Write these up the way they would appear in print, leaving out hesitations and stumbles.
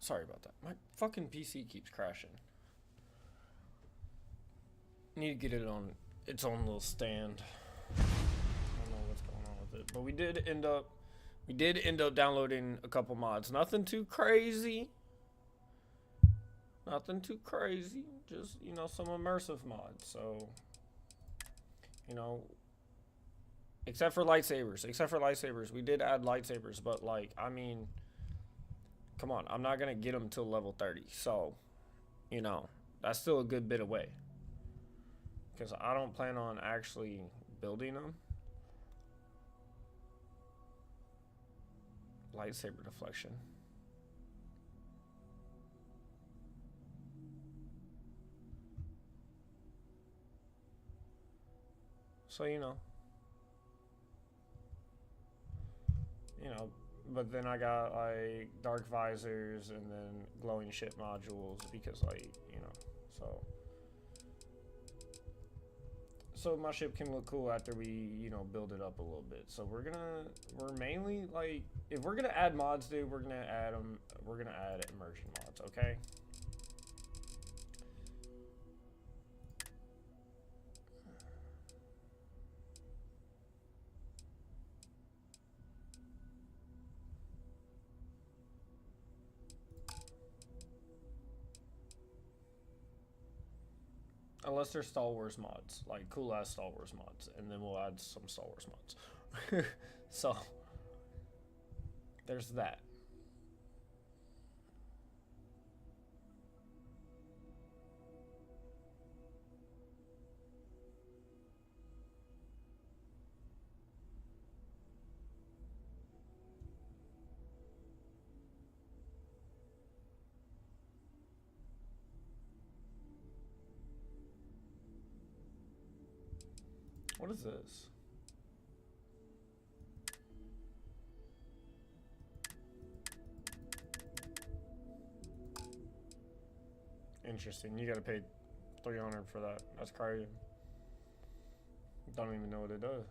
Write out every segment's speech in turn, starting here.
Sorry about that. My fucking PC keeps crashing. Need to get it on its own little stand. I don't know what's going on with it, but we did end up downloading a couple mods. Nothing too crazy. Nothing too crazy. Just, you know, some immersive mods. So, you know, except for lightsabers, we did add lightsabers, but like, I mean, come on, I'm not gonna get them till level 30. So, you know, that's still a good bit away. Because I don't plan on actually building them. Lightsaber deflection. So, you know, but then I got like dark visors and then glowing ship modules because, like, you know, so my ship can look cool after we, you know, build it up a little bit. So we're mainly like, if we're gonna add mods, dude, we're gonna add immersion mods, okay? Unless they're Star Wars mods, like cool ass Star Wars mods, and then we'll add some Star Wars mods. So there's that. What is this? Interesting. You gotta pay 300 for that. That's crazy. Don't even know what it does.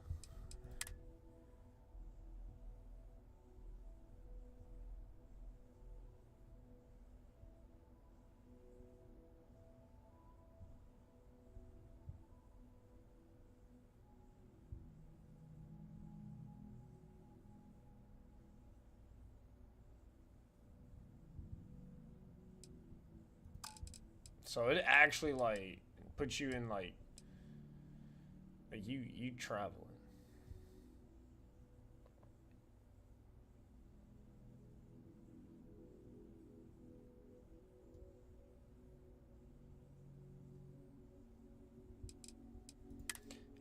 So it actually like puts you in like you traveling.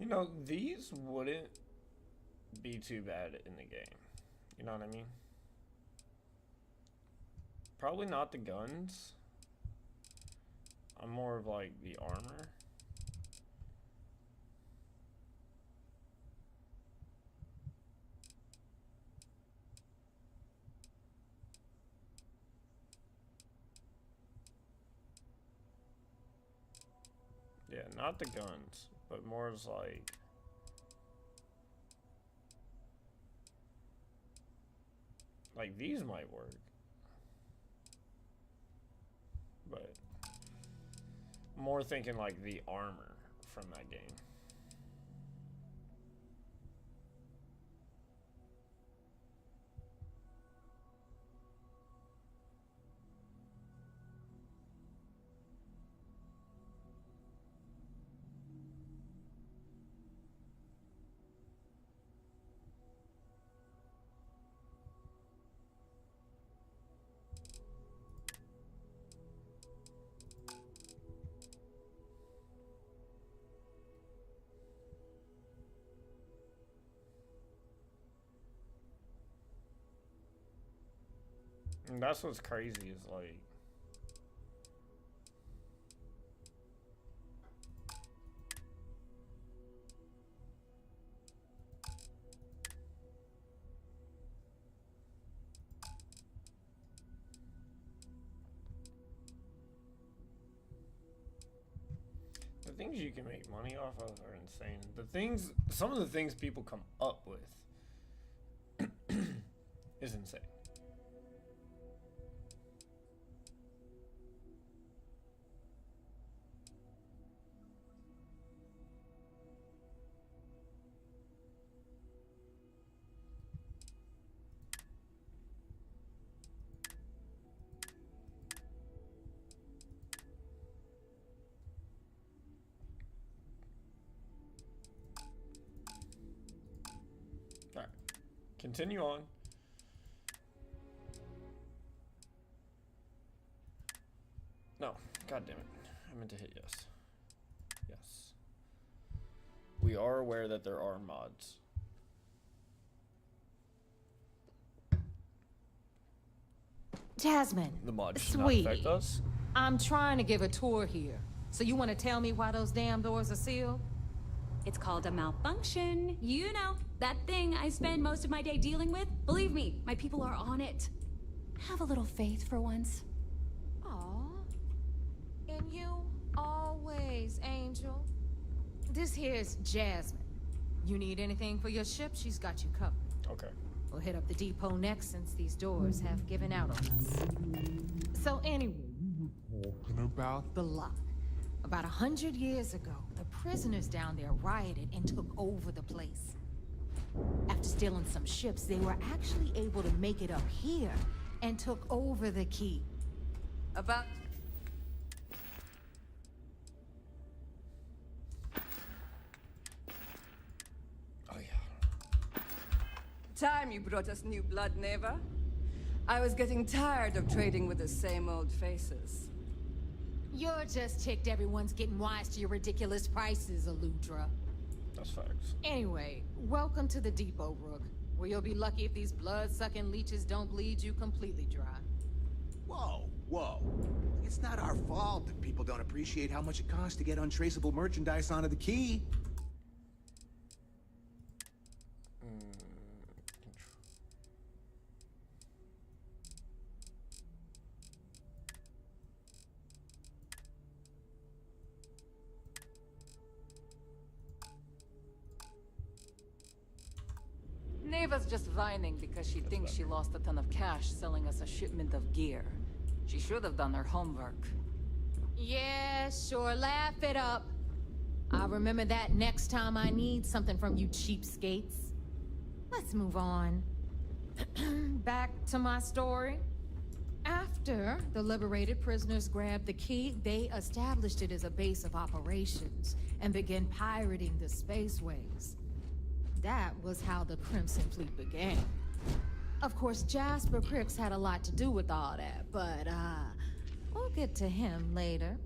You know, these wouldn't be too bad in the game. You know what I mean? Probably not the guns. I'm more of like the armor. Yeah, not the guns, but more as like these might work. But more thinking like the armor from that game. And that's what's crazy is like the things you can make money off of are insane. Some of the things people come up with is insane. Continue on. No, god damn it. I meant to hit yes. Yes. We are aware that there are mods. Jasmine, The mod should not sweetie, affect us. I'm trying to give a tour here. So you want to tell me why those damn doors are sealed? It's called a malfunction. You know, that thing I spend most of my day dealing with. Believe me, my people are on it. Have a little faith for once. Aw. And you always, Angel. This here's Jasmine. You need anything for your ship, she's got you covered. Okay. We'll hit up the depot next since these doors have given out on us. So anyway, Talking about the lock. About 100 years ago, the prisoners down there rioted and took over the place. After stealing some ships, they were actually able to make it up here and took over the key. About... Oh yeah. Time you brought us new blood, Neva. I was getting tired of trading with the same old faces. You're just ticked everyone's getting wise to your ridiculous prices, Aludra. That's facts. Anyway, welcome to the depot, Rook, where you'll be lucky if these blood-sucking leeches don't bleed you completely dry. Whoa, whoa. It's not our fault that people don't appreciate how much it costs to get untraceable merchandise onto the key. Neva's just whining because she thinks she lost a ton of cash selling us a shipment of gear. She should have done her homework. Yeah, sure, laugh it up. I'll remember that next time I need something from you cheapskates. Let's move on. Back to my story. After the liberated prisoners grabbed the key, they established it as a base of operations and began pirating the spaceways. That was how the Crimson Fleet began. Of course, Jasper Cripps had a lot to do with all that, but, we'll get to him later.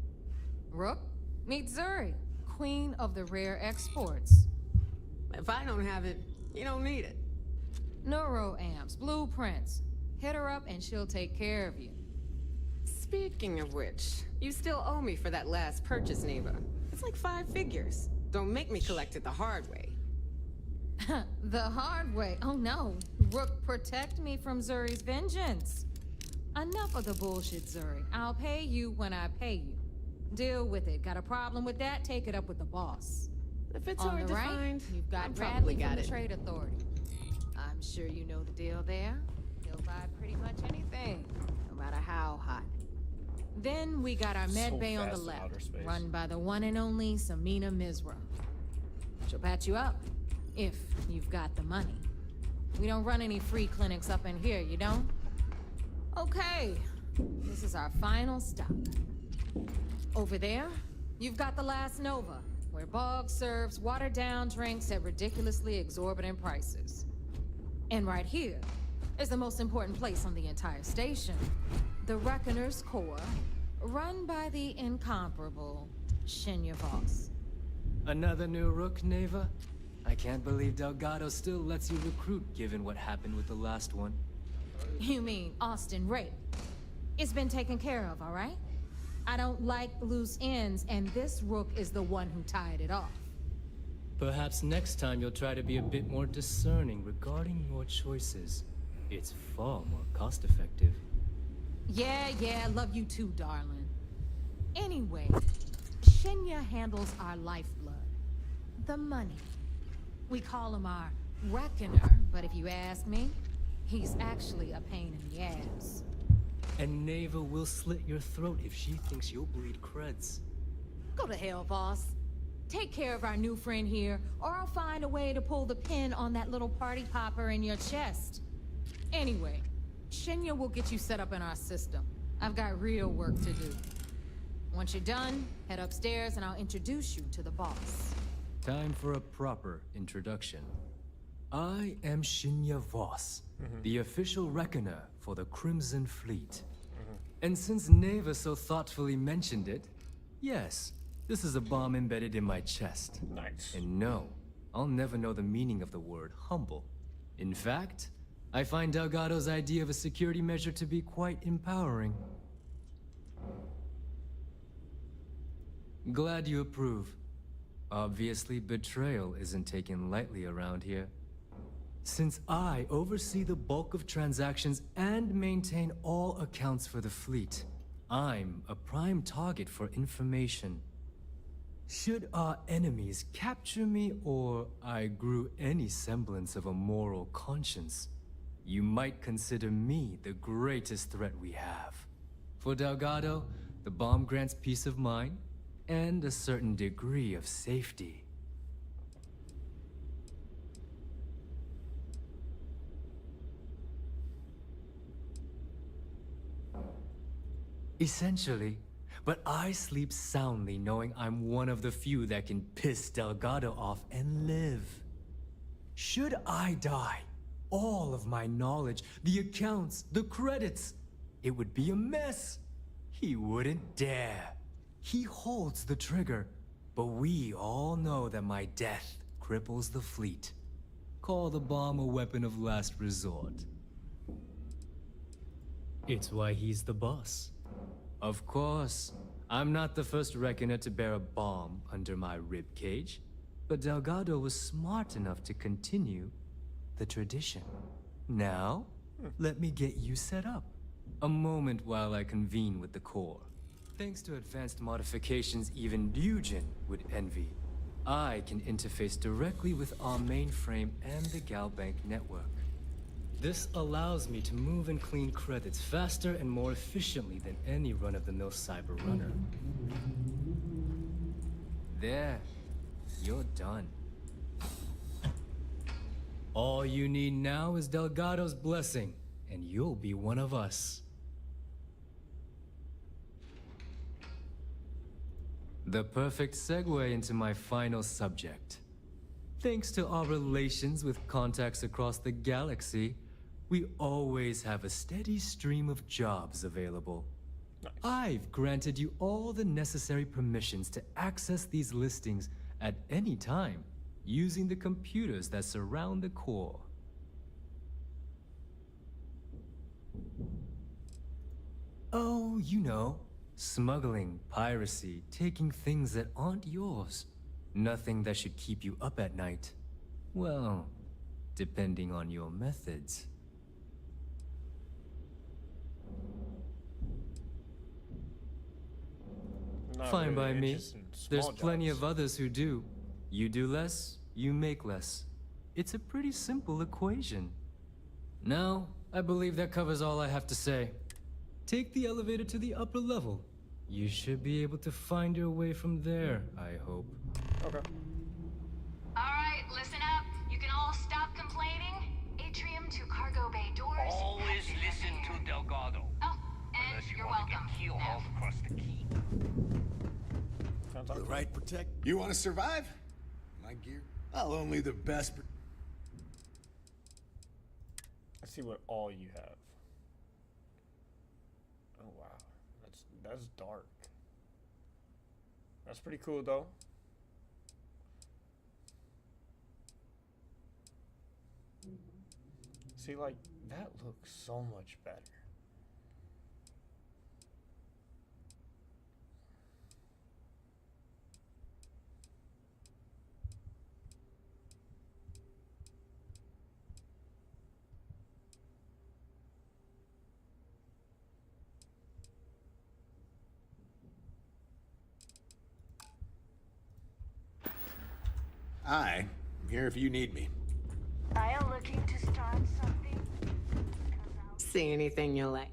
Rook, meet Zuri, queen of the rare exports. If I don't have it, you don't need it. Neuroamps, blueprints. Hit her up and she'll take care of you. Speaking of which, you still owe me for that last purchase, Neva. It's like 5 figures. Don't make me collect it the hard way. The hard way. Oh no. Rook, protect me from Zuri's vengeance. Enough of the bullshit, Zuri. I'll pay you when I pay you. Deal with it. Got a problem with that? Take it up with the boss. If it's On hard the to right, find, you've got I probably Bradley from got the it. Trade Authority. I'm sure you know the deal there. He'll buy pretty much anything, no matter how hot. Then we got our med So bay on the fast in left, outer space. run by the one and only Samina Mizra. She'll patch you up, if you've got the money. We don't run any free clinics up in here, you don't? Okay, this is our final stop. Over there, you've got the Last Nova, where Bog serves watered-down drinks at ridiculously exorbitant prices. And right here is the most important place on the entire station, the Reckoner's Core, run by the incomparable Shinya Voss. Another new rook, Neva? I can't believe Delgado still lets you recruit, given what happened with the last one. You mean Austin Ray? It's been taken care of, all right? I don't like loose ends, and this rook is the one who tied it off. Perhaps next time you'll try to be a bit more discerning regarding your choices. It's far more cost-effective. Yeah, love you too, darling. Anyway, Shinya handles our lifeblood. The money. We call him our Reckoner, but if you ask me, he's actually a pain in the ass. And Neva will slit your throat if she thinks you'll bleed creds. Go to hell, boss. Take care of our new friend here, or I'll find a way to pull the pin on that little party popper in your chest. Anyway, Shinya will get you set up in our system. I've got real work to do. Once you're done, head upstairs and I'll introduce you to the boss. Time for a proper introduction. I am Shinya Voss, the official reckoner for the Crimson Fleet. And since Neva so thoughtfully mentioned it, yes, this is a bomb embedded in my chest. Nice. And no, I'll never know the meaning of the word humble. In fact, I find Delgado's idea of a security measure to be quite empowering. Glad you approve. Obviously, betrayal isn't taken lightly around here. Since I oversee the bulk of transactions and maintain all accounts for the fleet, I'm a prime target for information. Should our enemies capture me or I grew any semblance of a moral conscience, you might consider me the greatest threat we have. For Delgado, the bomb grants peace of mind and a certain degree of safety. Essentially, but I sleep soundly knowing I'm one of the few that can piss Delgado off and live. Should I die, all of my knowledge, the accounts, the credits, it would be a mess. He wouldn't dare. He holds the trigger, but we all know that my death cripples the fleet. Call the bomb a weapon of last resort. It's why he's the boss. Of course, I'm not the first reckoner to bear a bomb under my ribcage, but Delgado was smart enough to continue the tradition. Now, let me get you set up. A moment while I convene with the core. Thanks to advanced modifications even Ryujin would envy, I can interface directly with our mainframe and the Galbank network. This allows me to move and clean credits faster and more efficiently than any run-of-the-mill cyber runner. There, you're done. All you need now is Delgado's blessing, and you'll be one of us. The perfect segue into my final subject. Thanks to our relations with contacts across the galaxy, we always have a steady stream of jobs available. Nice. I've granted you all the necessary permissions to access these listings at any time, using the computers that surround the core. Oh, you know, smuggling, piracy, taking things that aren't yours. Nothing that should keep you up at night. Well, depending on your methods. Not Fine really by me. interested in There's small plenty jobs. of others who do. You do less, you make less. It's a pretty simple equation. Now, I believe that covers all I have to say. Take the elevator to the upper level. You should be able to find your way from there, I hope. Okay. Alright, listen up. You can all stop complaining. Atrium to cargo bay doors. Always listen to Delgado. Oh, and Unless you you're want welcome. to get keel Nev. hauled across the key. Can I talk The to right protect. You want to survive? My gear. I'll only the best. Let's see what all you have. Oh wow, that's dark. That's pretty cool though. See, like that looks so much better. I'm here if you need me. Are you looking to start something? See anything you like?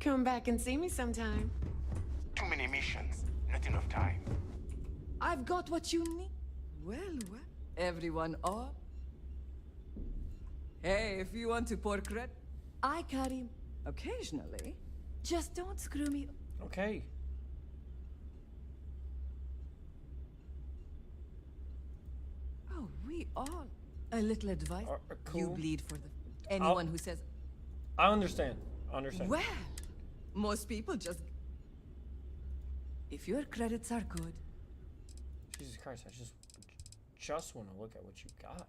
Come back and see me sometime. Too many missions, not enough time. I've got what you need. Well, well. Everyone up? Hey, if you want to pour credit, I carry occasionally. Just don't screw me. Okay. Oh, we all. A little advice. You Cool. bleed for the anyone who says, I understand. I understand. well, most people just. If your credits are good, Jesus Christ, I just want to look at what you got.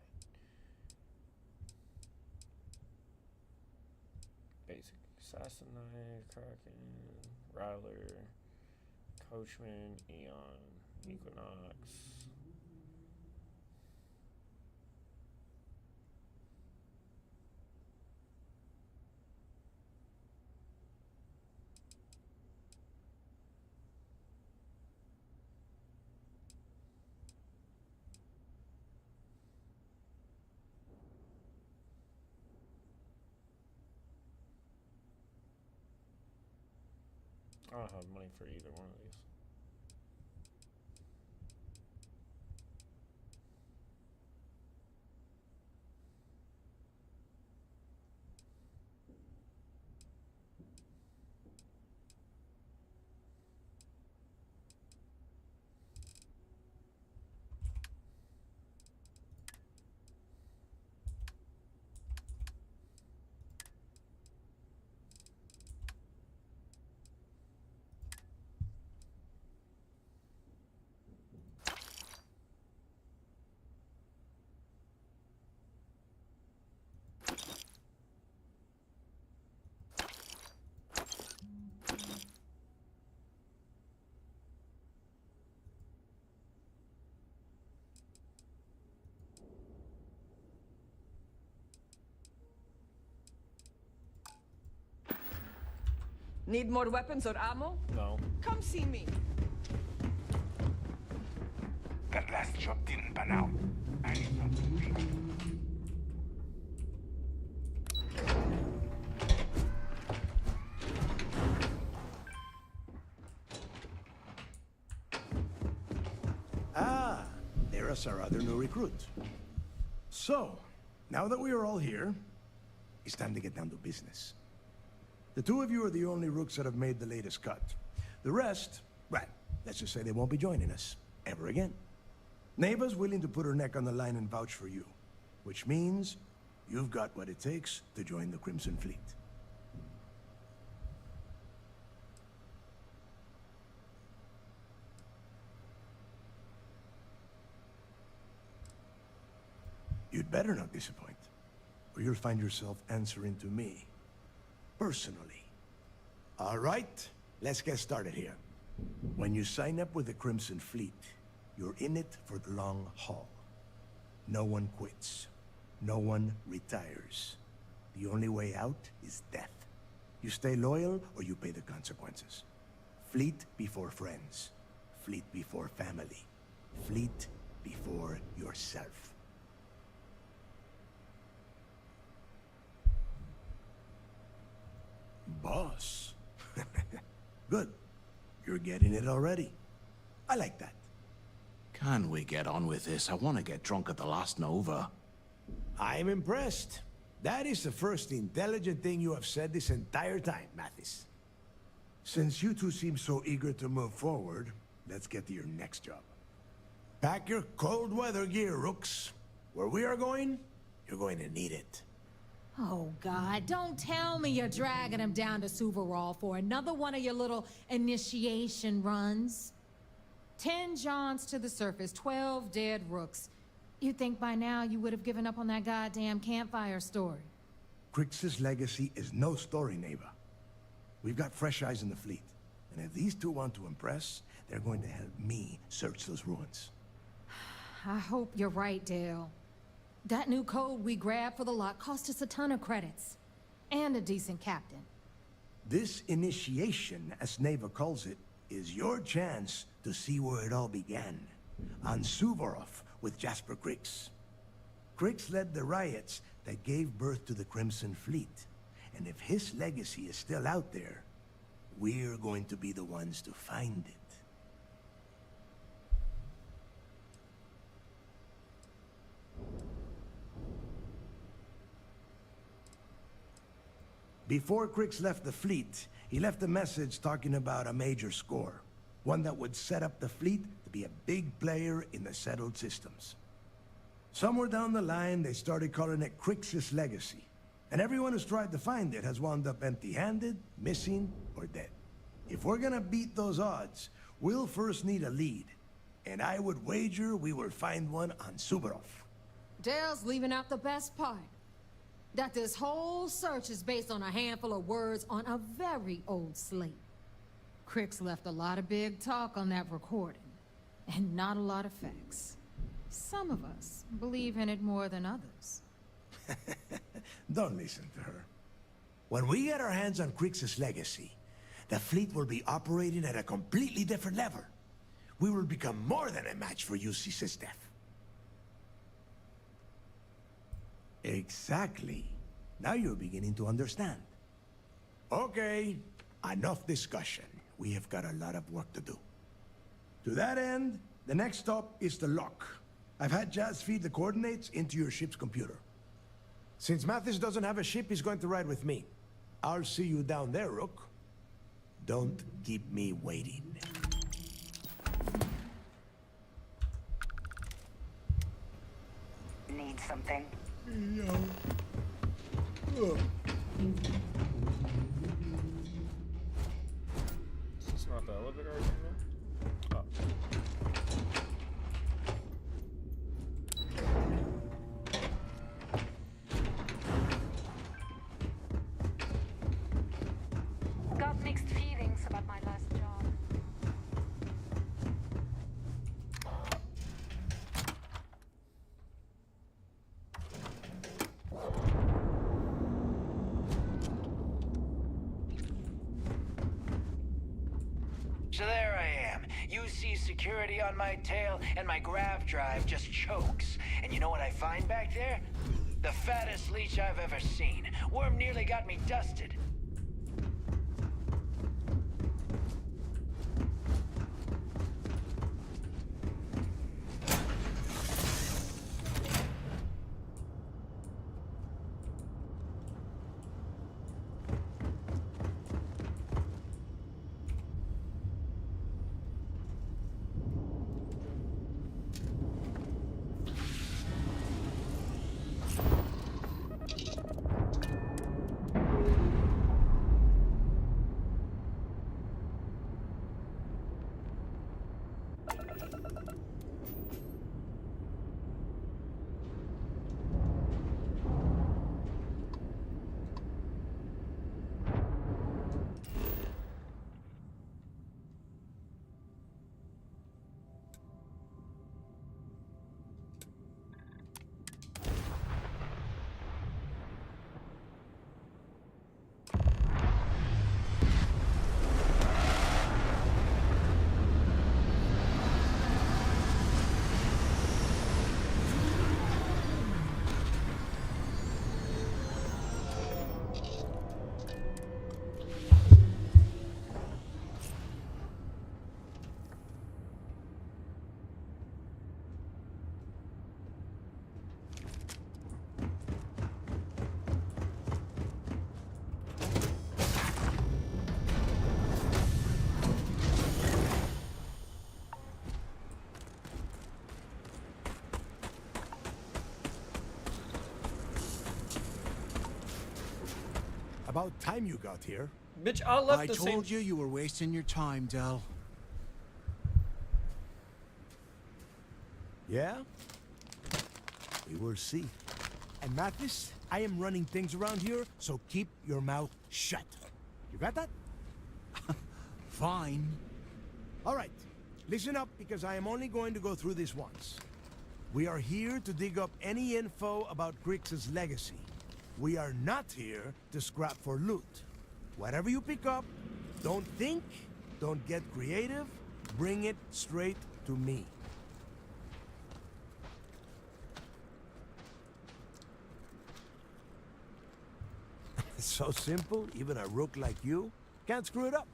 Basic Assassinate, Kraken, Rattler, Coachman, Eon, Equinox. I don't have money for either one of these. need more weapons or ammo? No. Come see me. That last job didn't pan out. I need something bigger. Ah, there's our other new recruit. So, now that we are all here, it's time to get down to business. The two of you are the only rooks that have made the latest cut. The rest, well, let's just say they won't be joining us ever again. Neva's willing to put her neck on the line and vouch for you, which means you've got what it takes to join the Crimson Fleet. You'd better not disappoint, or you'll find yourself answering to me, personally. All right, let's get started here. When you sign up with the Crimson Fleet, you're in it for the long haul. No one quits. No one retires. The only way out is death. You stay loyal or you pay the consequences. Fleet before friends. Fleet before family. Fleet before yourself. Boss. Good. You're getting it already. I like that. Can we get on with this? I want to get drunk at the last Nova. I'm impressed. That is the first intelligent thing you have said this entire time, Mathis. Since you two seem so eager to move forward, let's get to your next job. Pack your cold weather gear, Rooks. Where we are going, you're going to need it. Oh, God, don't tell me you're dragging him down to Suvarall for another one of your little initiation runs. 10 Johns to the surface, 12 dead Rooks. You'd think by now you would have given up on that goddamn campfire story. Crix's legacy is no story, Neva. We've got fresh eyes in the fleet. And if these two want to impress, they're going to help me search those ruins. I hope you're right, Dale. That new code we grabbed for the lock cost us a ton of credits. And a decent captain. This initiation, as Neva calls it, is your chance to see where it all began. On Suvorov with Jasper Crix. Crix led the riots that gave birth to the Crimson Fleet. And if his legacy is still out there, we're going to be the ones to find it. Before Crix left the fleet, he left a message talking about a major score. One that would set up the fleet to be a big player in the settled systems. Somewhere down the line, they started calling it Crix's legacy. And everyone who's tried to find it has wound up empty-handed, missing, or dead. If we're gonna beat those odds, we'll first need a lead. And I would wager we will find one on Suvorov. Dale's leaving out the best part. That this whole search is based on a handful of words on a very old slate. Crix left a lot of big talk on that recording, and not a lot of facts. Some of us believe in it more than others. Don't listen to her. When we get our hands on Crix's legacy, the fleet will be operating at a completely different level. We will become more than a match for UC Systef. Exactly. Now you're beginning to understand. Okay, enough discussion. We have got a lot of work to do. To that end, the next stop is the lock. I've had Jazz feed the coordinates into your ship's computer. Since Mathis doesn't have a ship, he's going to ride with me. I'll see you down there, Rook. Don't keep me waiting. Need something? It's not the elevator, I think. Got mixed feelings about my last job. So there I am. You see security on my tail, and my grav drive just chokes. And you know what I find back there? The fattest leech I've ever seen. Worm nearly got me dusted. About time you got here. Bitch, I left I the same. told you you were wasting your time, Del. Yeah? We will see. And Mathis, I am running things around here, so keep your mouth shut. You got that? Fine. All right, listen up because I am only going to go through this once. We are here to dig up any info about Grix's legacy. We are not here to scrap for loot. Whatever you pick up, don't think, don't get creative, bring it straight to me. It's so simple, even a rook like you can't screw it up.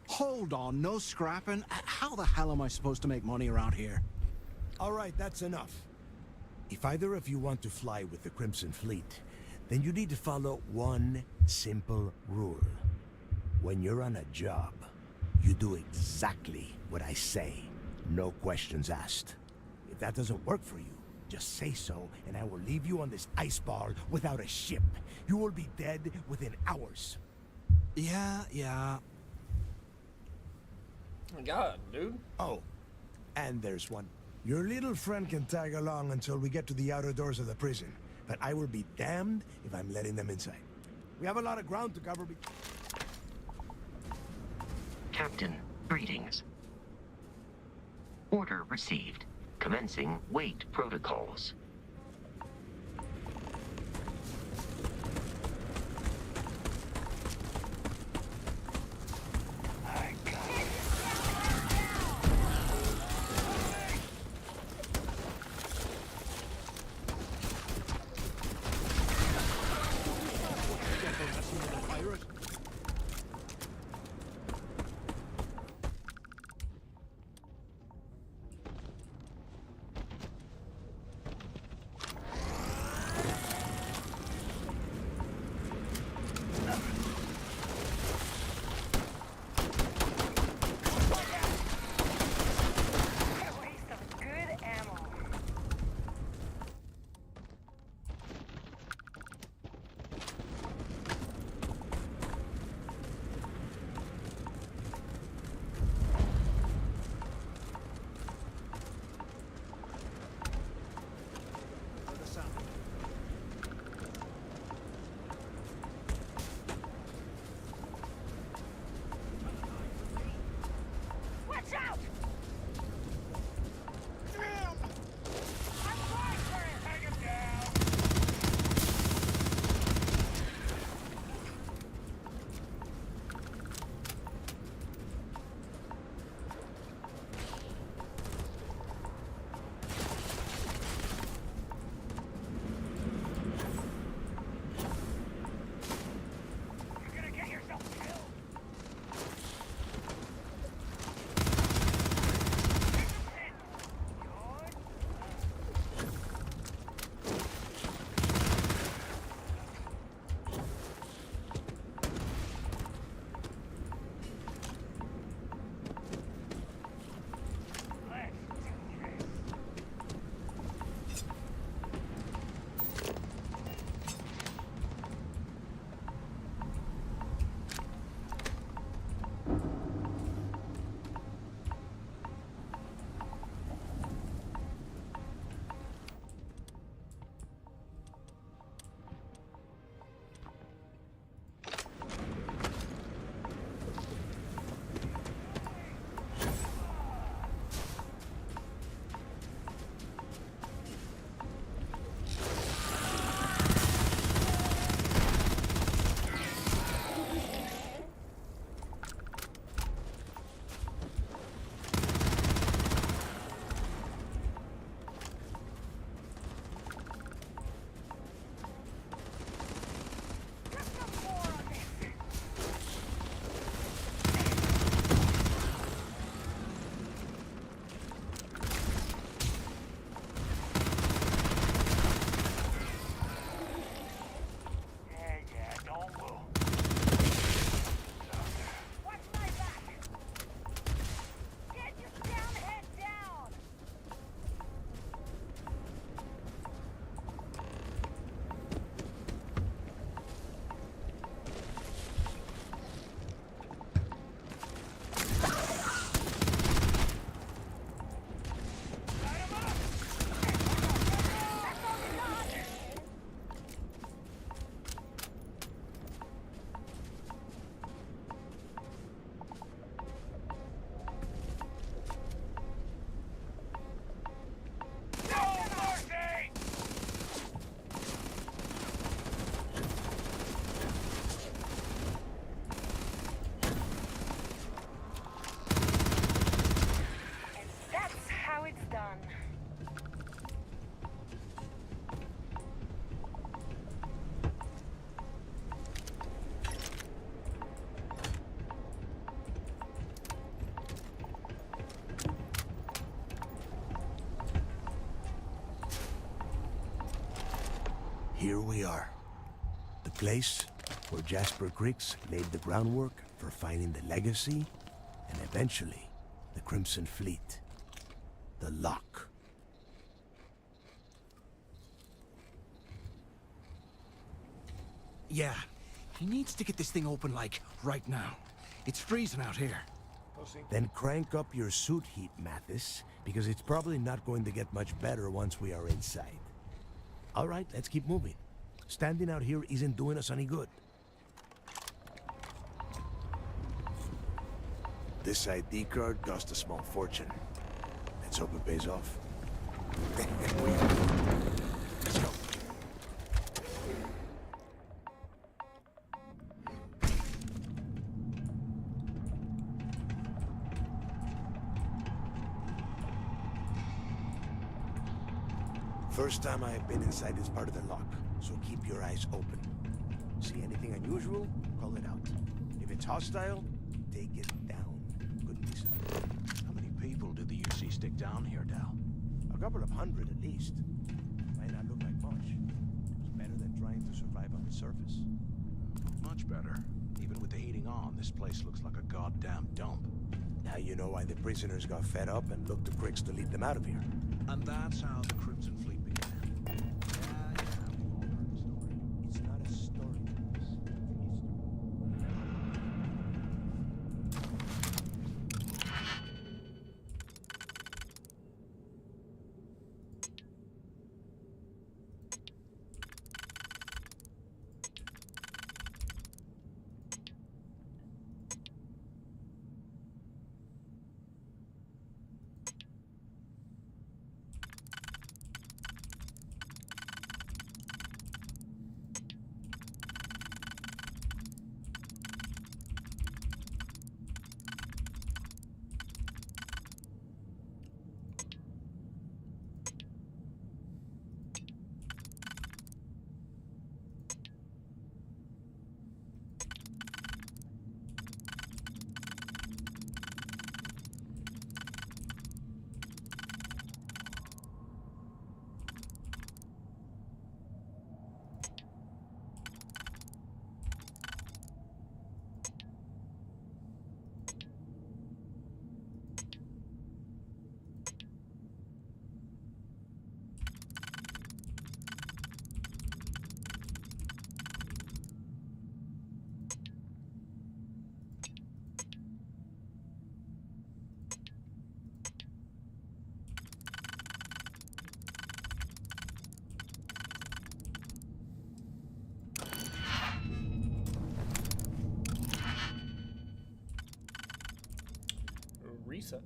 Hold on, no scrapping? How the hell am I supposed to make money around here? All right, that's enough. If either of you want to fly with the Crimson Fleet, then you need to follow one simple rule. When you're on a job, you do exactly what I say. No questions asked. If that doesn't work for you, just say so, and I will leave you on this ice ball without a ship. You will be dead within hours. Yeah. My God, dude. Oh, and there's one. Your little friend can tag along until we get to the outer doors of the prison, but I will be damned if I'm letting them inside. We have a lot of ground to cover. Captain, greetings. Order received. Commencing wait protocols. Here we are. The place where Jasper Griggs laid the groundwork for finding the legacy and eventually the Crimson Fleet. The lock. Yeah. He needs to get this thing open, like, right now. It's freezing out here. Then crank up your suit heat, Mathis, because it's probably not going to get much better once we are inside. All right, let's keep moving. Standing out here isn't doing us any good. This ID card cost a small fortune. Let's hope it pays off. Let's go. First time I have been inside this part of the lock, so keep your eyes open. See anything unusual? Call it out. If it's hostile, take it down. Good reason. How many people did the UC stick down here, Dal? A couple of hundred at least. Might not look like much. It's better than trying to survive on the surface. Much better. Even with the heating on, this place looks like a goddamn dump. Now you know why the prisoners got fed up and looked to Griggs to lead them out of here. And that's how the Crimson Fleet began. Yeah, we've all heard the story. It's not a story. It's history. Reset.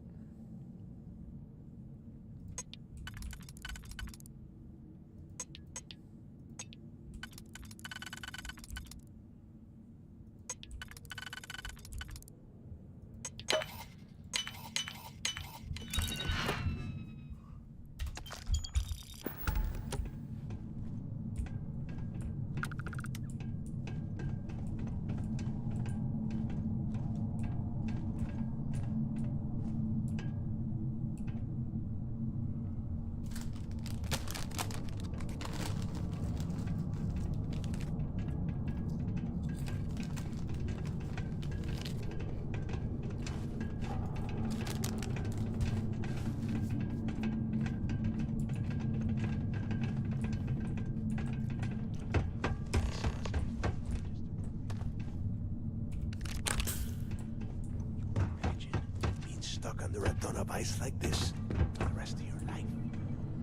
Stuck under a ton of ice like this for the rest of your life.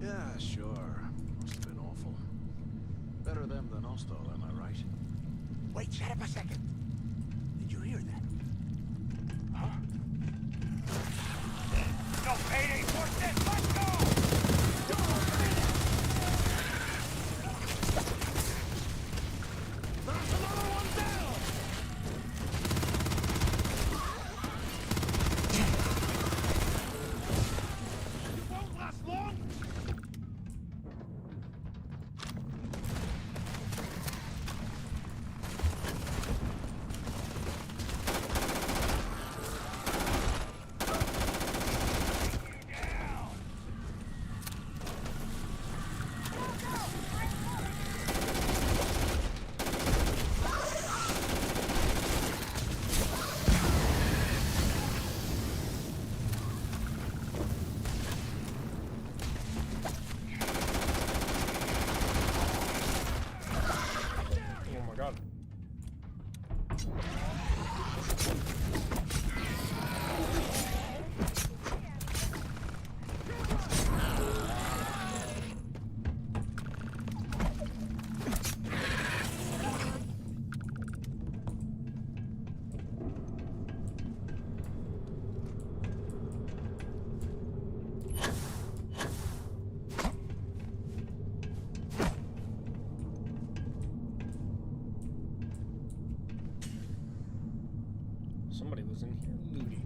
Yeah, sure. Must have been awful. Better them than us, though, am I right? Wait, shut up a second. Did you hear that? Huh? No payday for this! Let's go! There's another one down! You won't last long! guys in here looting.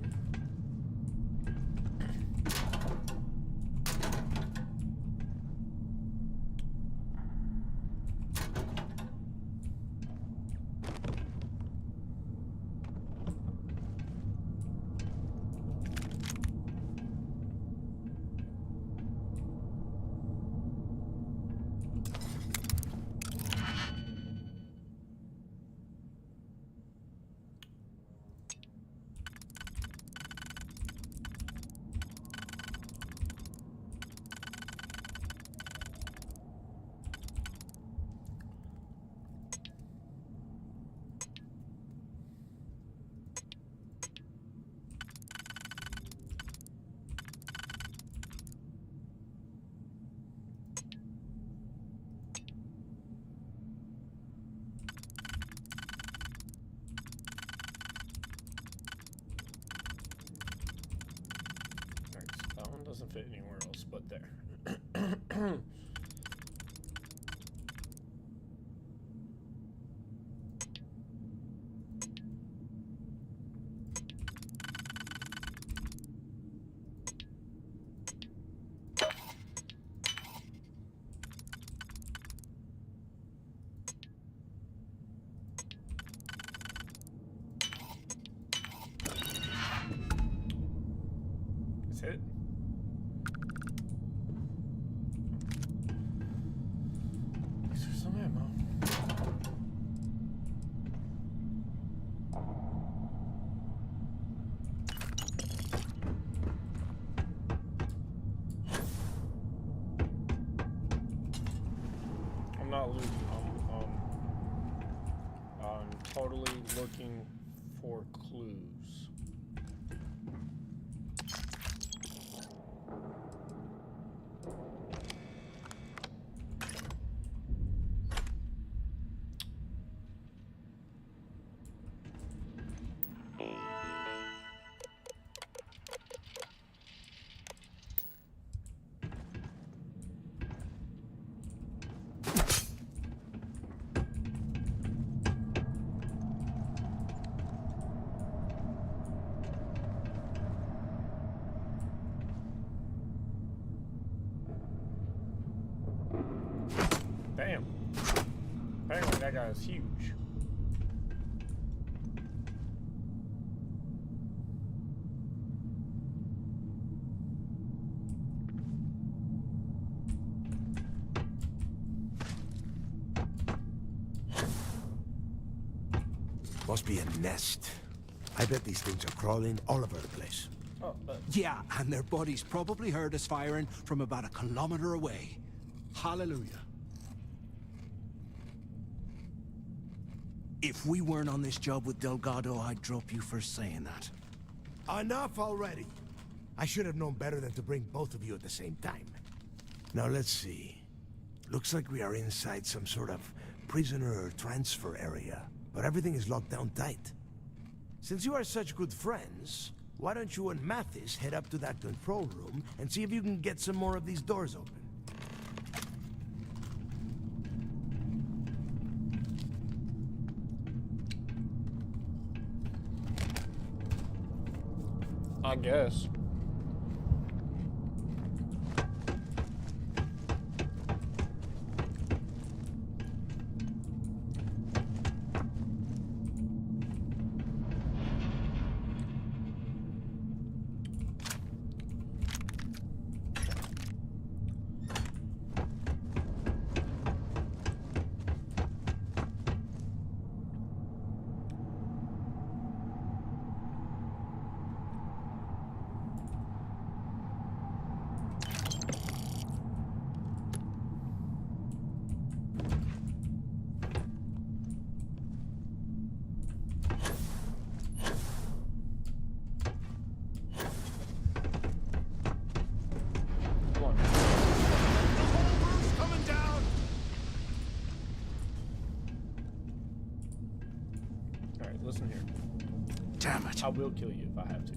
That one doesn't fit anywhere else but there. That's it. Is there some ammo? I'm not looting. I'm totally looking for clues. Damn. Apparently that guy is huge. Must be a nest. I bet these things are crawling all over the place. Oh, Yeah, and their buddies probably heard us firing from about a kilometer away. Hallelujah. If we weren't on this job with Delgado, I'd drop you for saying that. Enough already. I should have known better than to bring both of you at the same time. Now let's see. Looks like we are inside some sort of prisoner transfer area, but everything is locked down tight. Since you are such good friends, why don't you and Mathis head up to that control room and see if you can get some more of these doors open? I guess. Listen here. Damn it. I will kill you if I have to.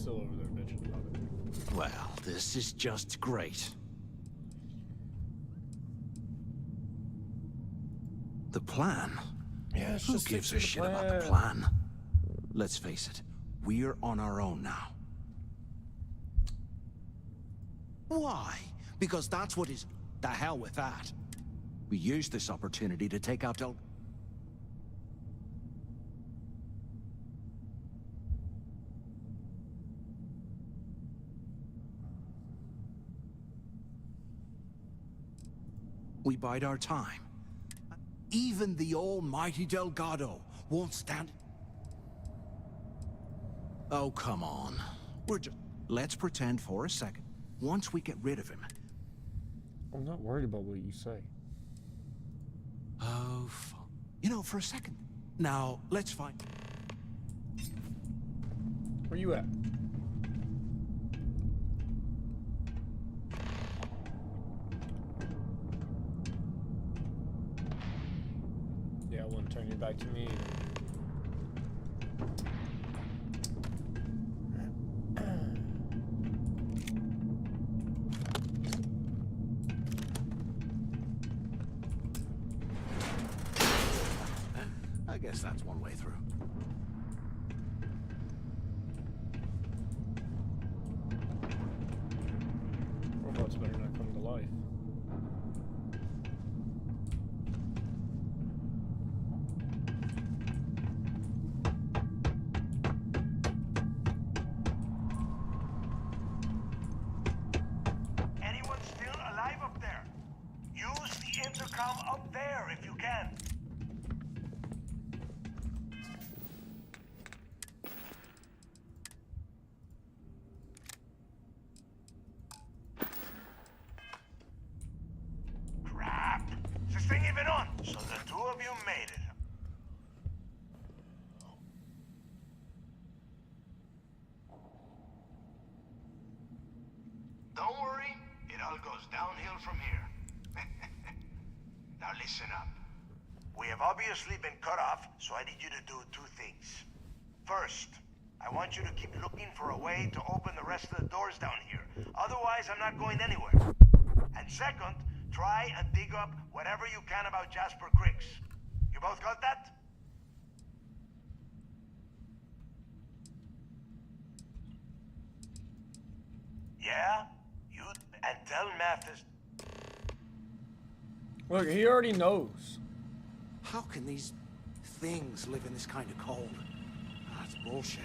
still over there bitching about it. Well, this is just great. The plan? Yeah, it's Who just gives stick a to the shit about the plan? Let's face it, we're on our own now. Why? Because that's what is... The hell with that. We used this opportunity to take out We bide our time. Even the almighty Delgado won't stand... Oh, come on. We're just... Let's pretend for a second. Once we get rid of him... I'm not worried about what you say. Oh, you know, for a second. Now, let's find... Where you at? Yeah, I wouldn't turn you back to me either. I guess that's one way through. Robots better not come to life. Anyone still alive up there? Use the intercom up there if you can. Crap! Is this thing even on? So the two of you made it. Don't worry, it all goes downhill from here. Now listen up. We have obviously been cut off, so I need you to do two things. First, I want you to keep looking for a way to open the rest of the doors down here. Otherwise, I'm not going anywhere. And second, try and dig up whatever you can about Jasper Cricks. You both got that? Yeah? You... And tell Mathis... Look, he already knows. How can these things live in this kind of cold? That's bullshit.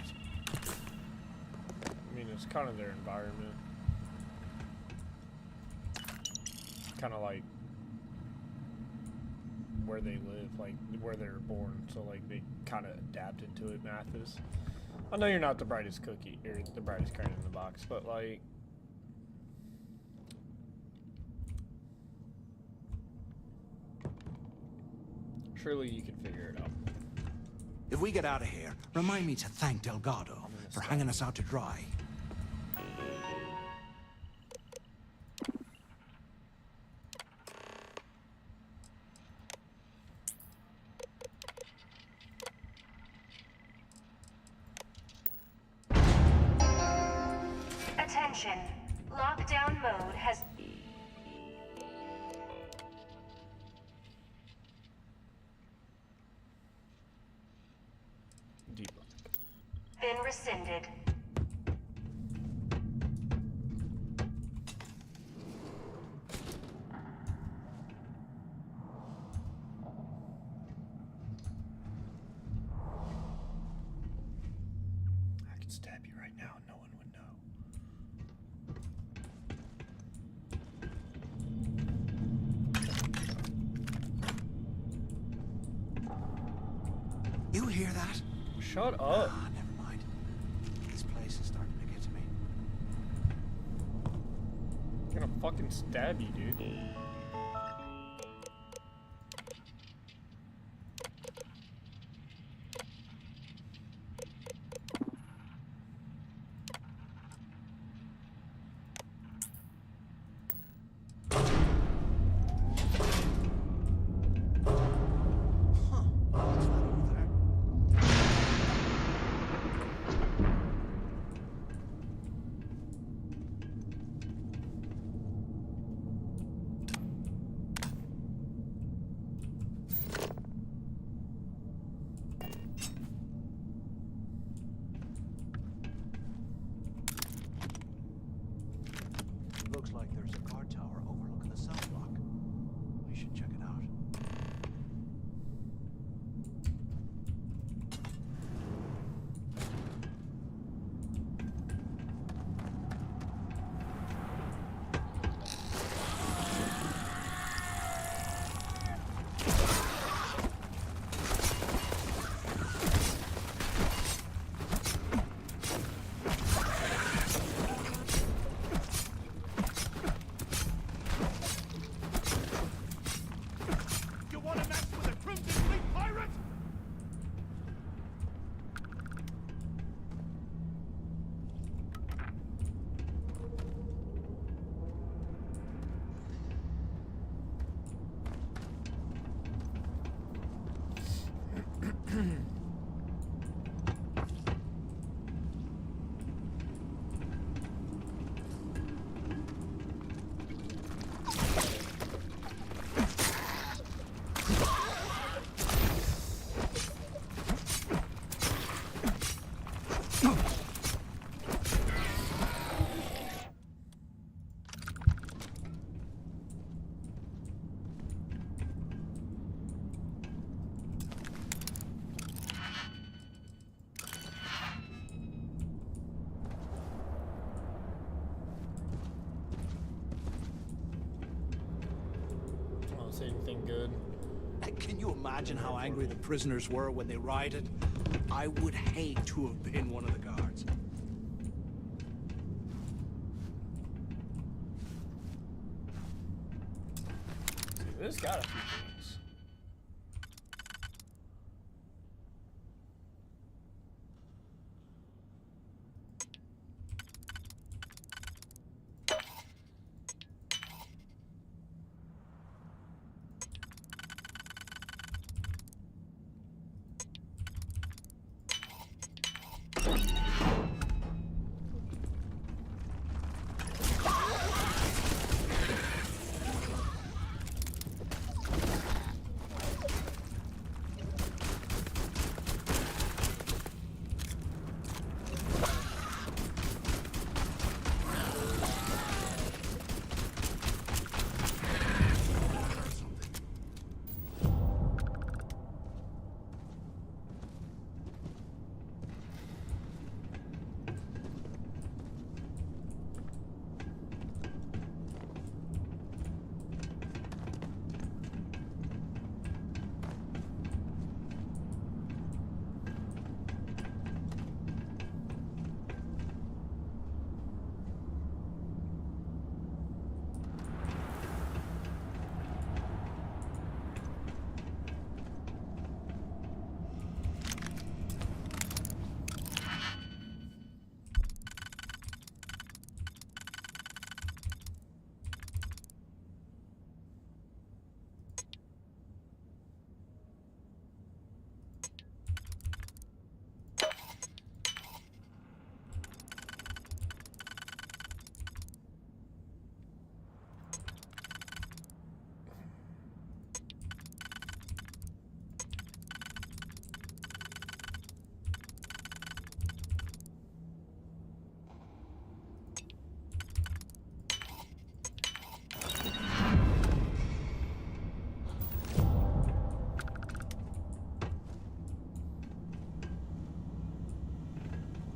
I mean, it's kind of their environment. Kind of like where they live, like where they're born. So like they kind of adapted to it, Mathis. I know you're not the brightest cookie, or the brightest card in the box, but like... Surely you can figure it out. If we get out of here, remind me to thank Delgado for hanging us out to dry. Attention. Lockdown mode has been rescinded. I could stab you right now and no one would know. You hear that? Shut up. Ah, never mind. This place is starting to get to me. I'm gonna fucking stab you, dude. You want to mess with a Crimson Fleet pirate? I don't see anything good. Can you imagine how angry the prisoners were when they rioted? I would hate to have been one of the guards. See, this got a few things.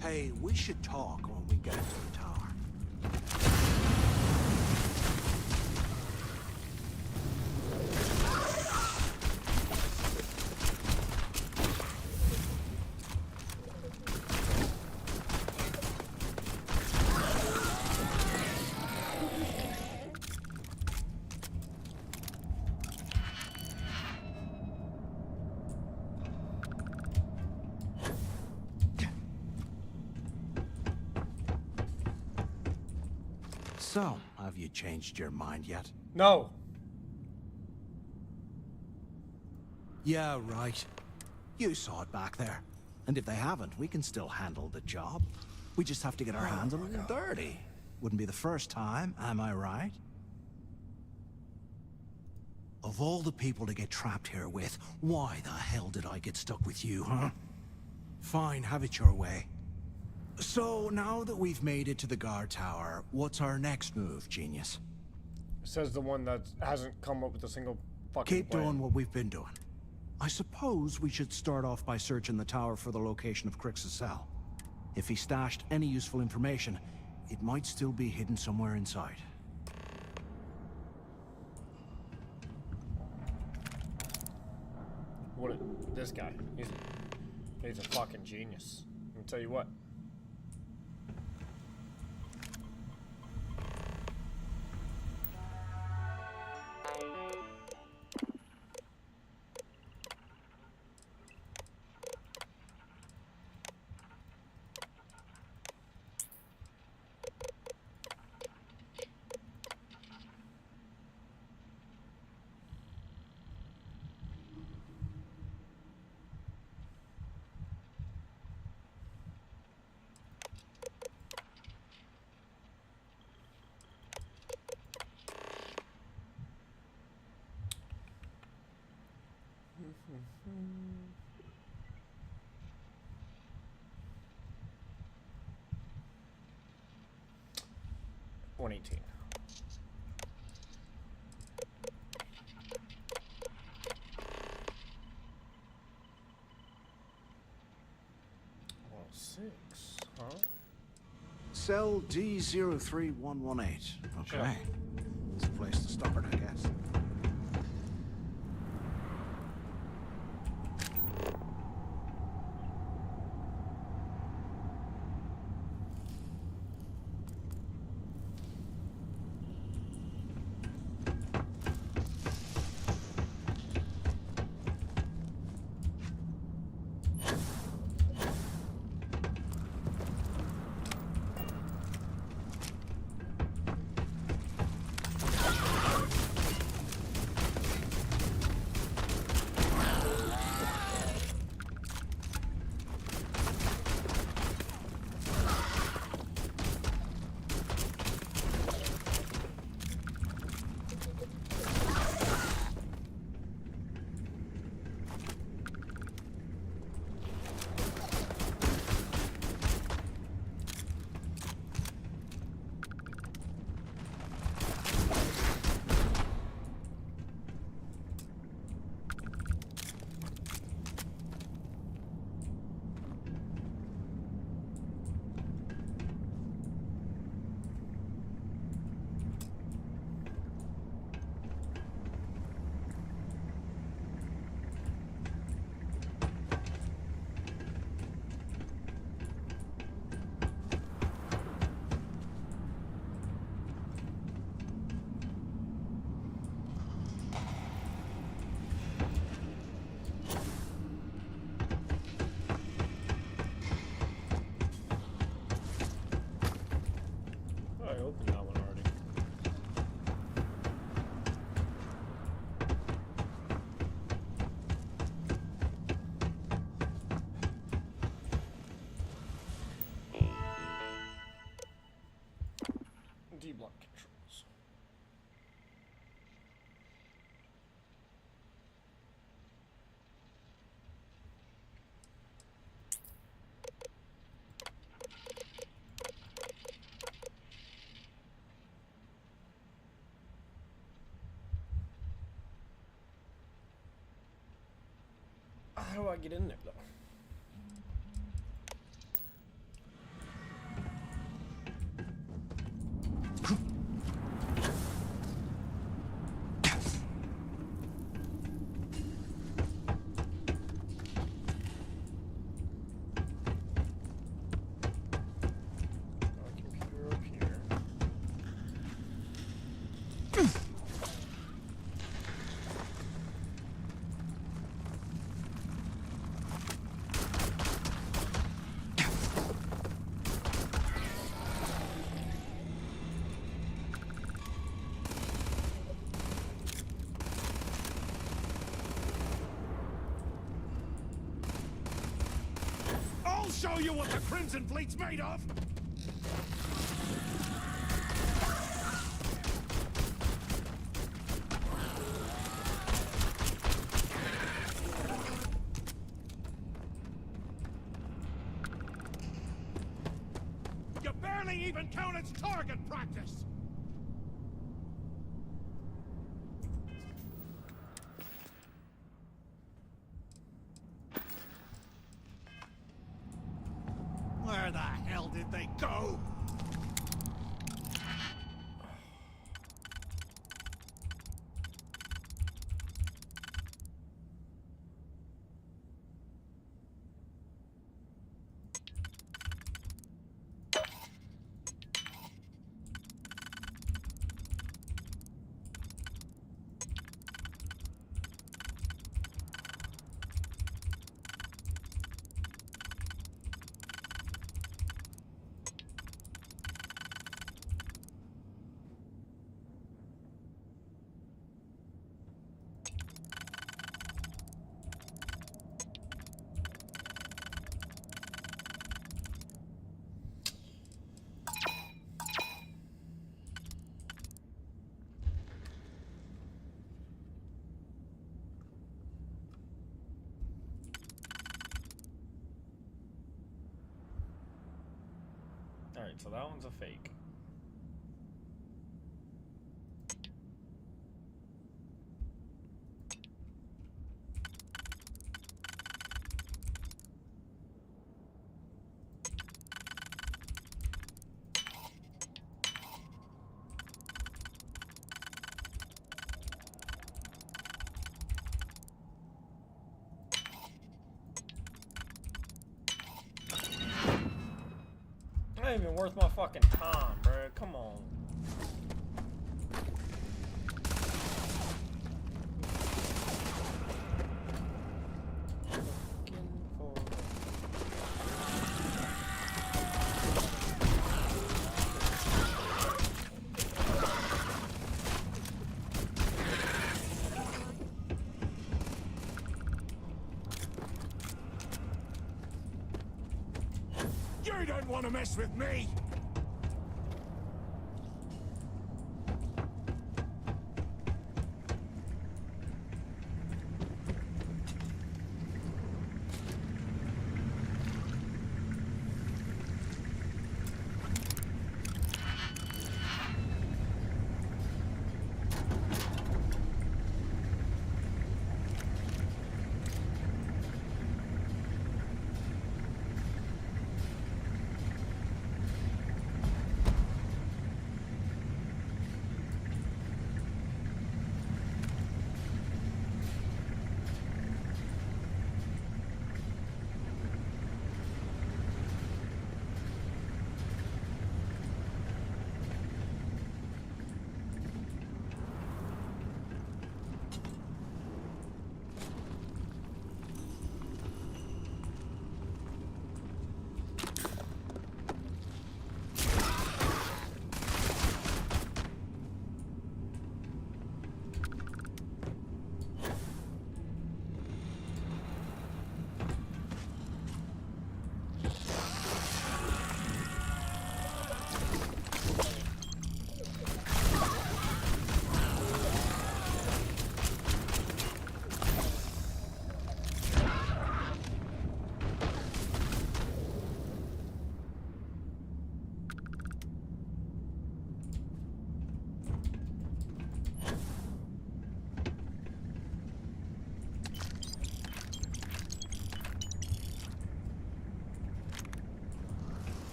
Hey, we should talk when we get to the tower. So, have you changed your mind yet? No. Yeah, right. You saw it back there. And if they haven't, we can still handle the job. We just have to get our hands a little dirty. Wouldn't be the first time, am I right? Of all the people to get trapped here with, why the hell did I get stuck with you, huh? Fine, have it your way. So, now that we've made it to the guard tower, what's our next move, genius? Says the one that hasn't come up with a single fucking Keep plan. doing what we've been doing. I suppose we should start off by searching the tower for the location of Crix's cell. If he stashed any useful information, it might still be hidden somewhere inside. This guy. He's a fucking genius. Let me tell you what. $118. Well, 6, huh? Cell D03118. Okay. Sure. It's a place to start, I guess. Oh, I opened that one already. D-block controls. How do I get in there, though? Computer up here. I'll show you what the Crimson Fleet's made of! You barely even count its target practice! Where the hell did they go? Alright, so that one's a fake. Not even worth my fucking time, bro. Come on. You don't want to mess with me!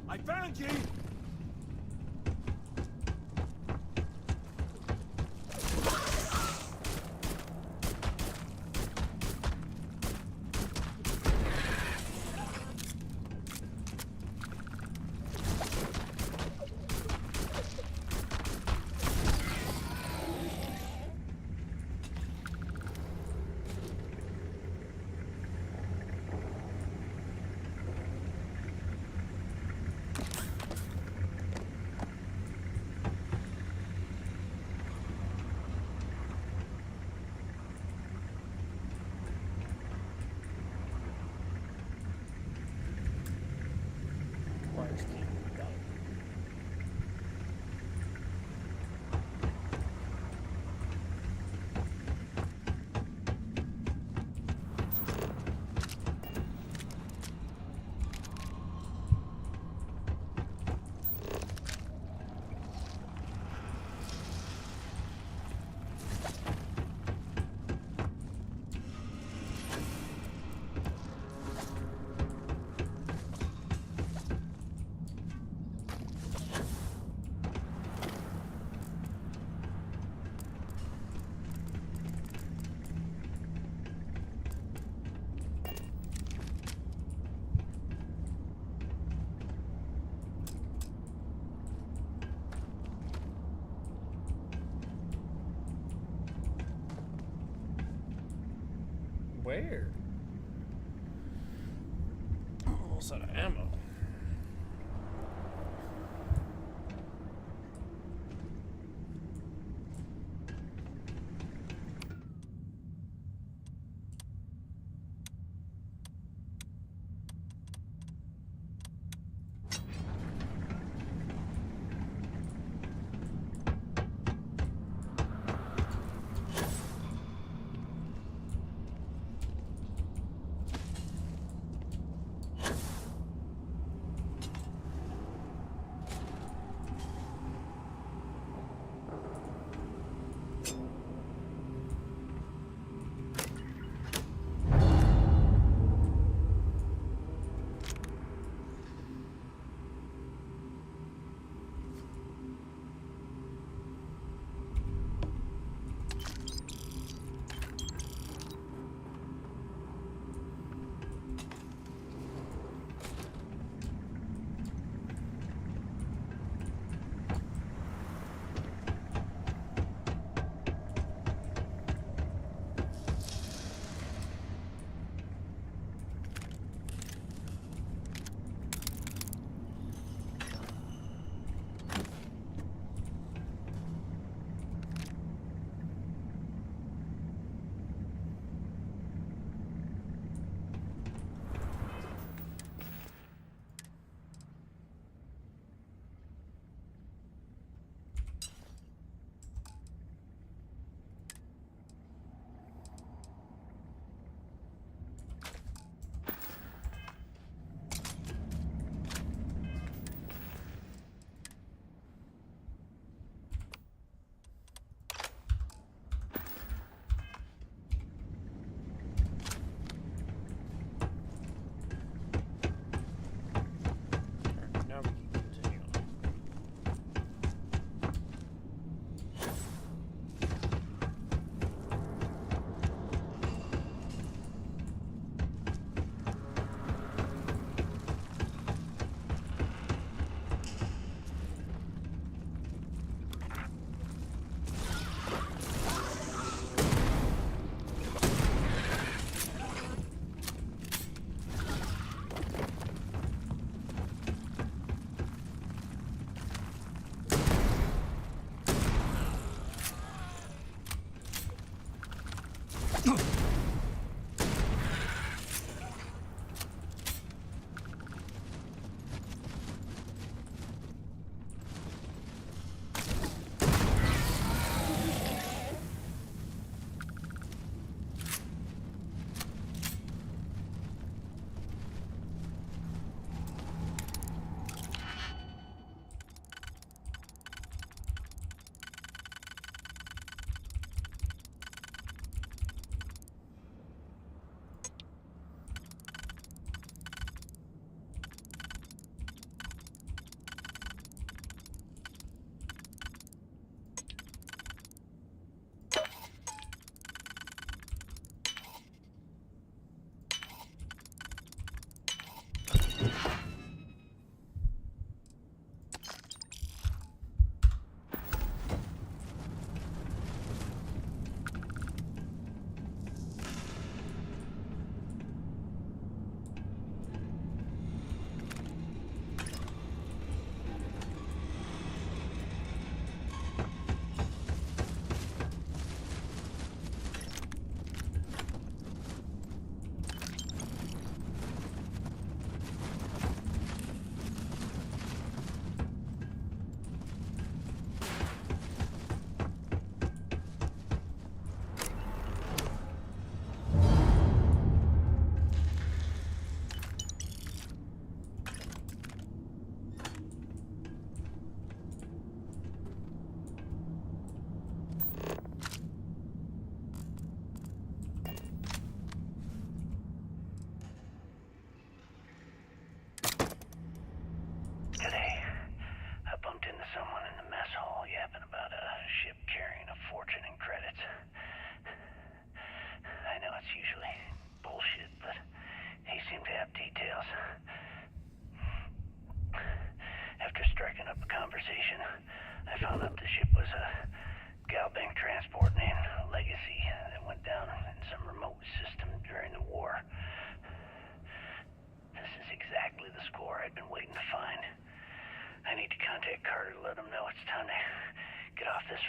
I found you! Where? Almost out of ammo.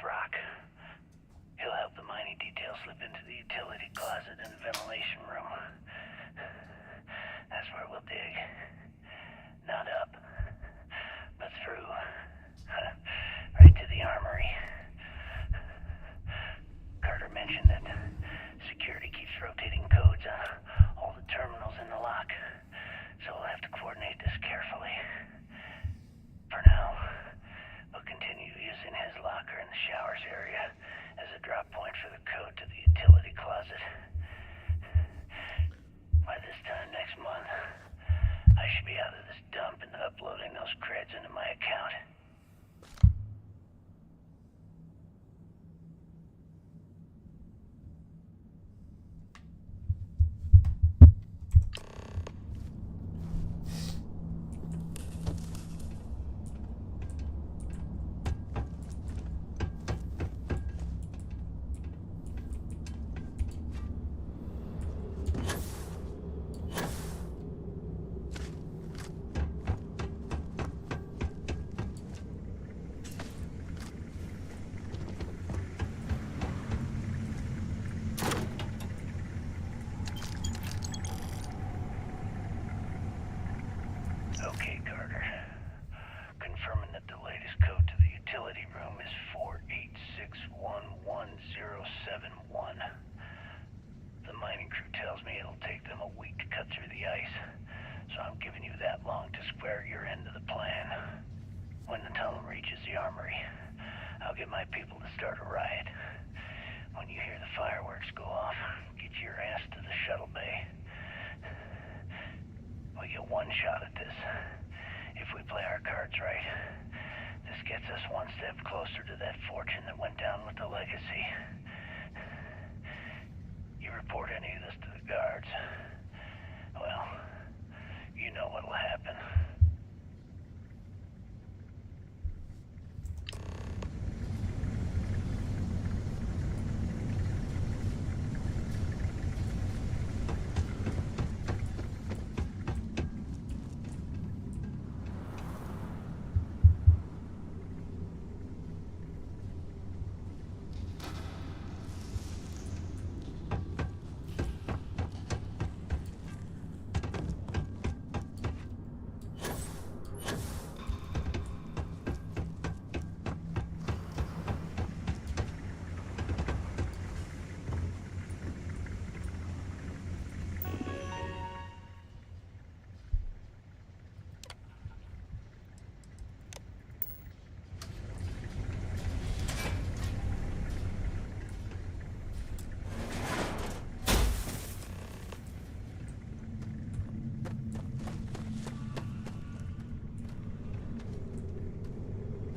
rock. He'll help the mining detail slip into the utility closet in the ventilation room. That's where we'll dig. Not up, but through. Right to the armory. Carter mentioned that security keeps rotating codes on all the terminals in the lock, so we'll have to coordinate this carefully. For now, we'll continue using his locker in the showers area as a drop point for the code to the utility closet. By this time next month, I should be out of this dump and uploading those creds into my account. Okay, Carter. Confirming that the latest code to the utility room is 486111071. The mining crew tells me it'll take them a week to cut through the ice, so I'm giving you that long to square your end of the plan. When the tunnel reaches the armory, I'll get my people to start a riot. When you hear the fireworks go off, get your ass to the shuttle bay. We get one shot at this. If we play our cards right, this gets us one step closer to that fortune that went down with the legacy. You report any of this to the guards, well, you know what'll happen.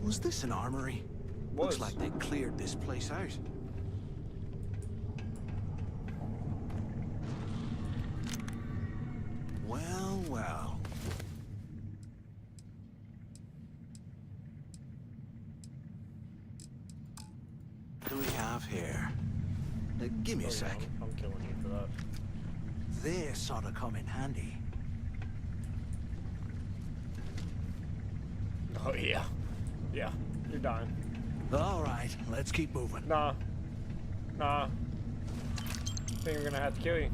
Was this an armory? Looks like they cleared this place out. Well, well. What do we have here? Give me a sec. I'm killing you for that. This ought to come in handy. Oh, yeah. Yeah, you're dying. All right, let's keep moving. Nah. I think I'm gonna have to kill you.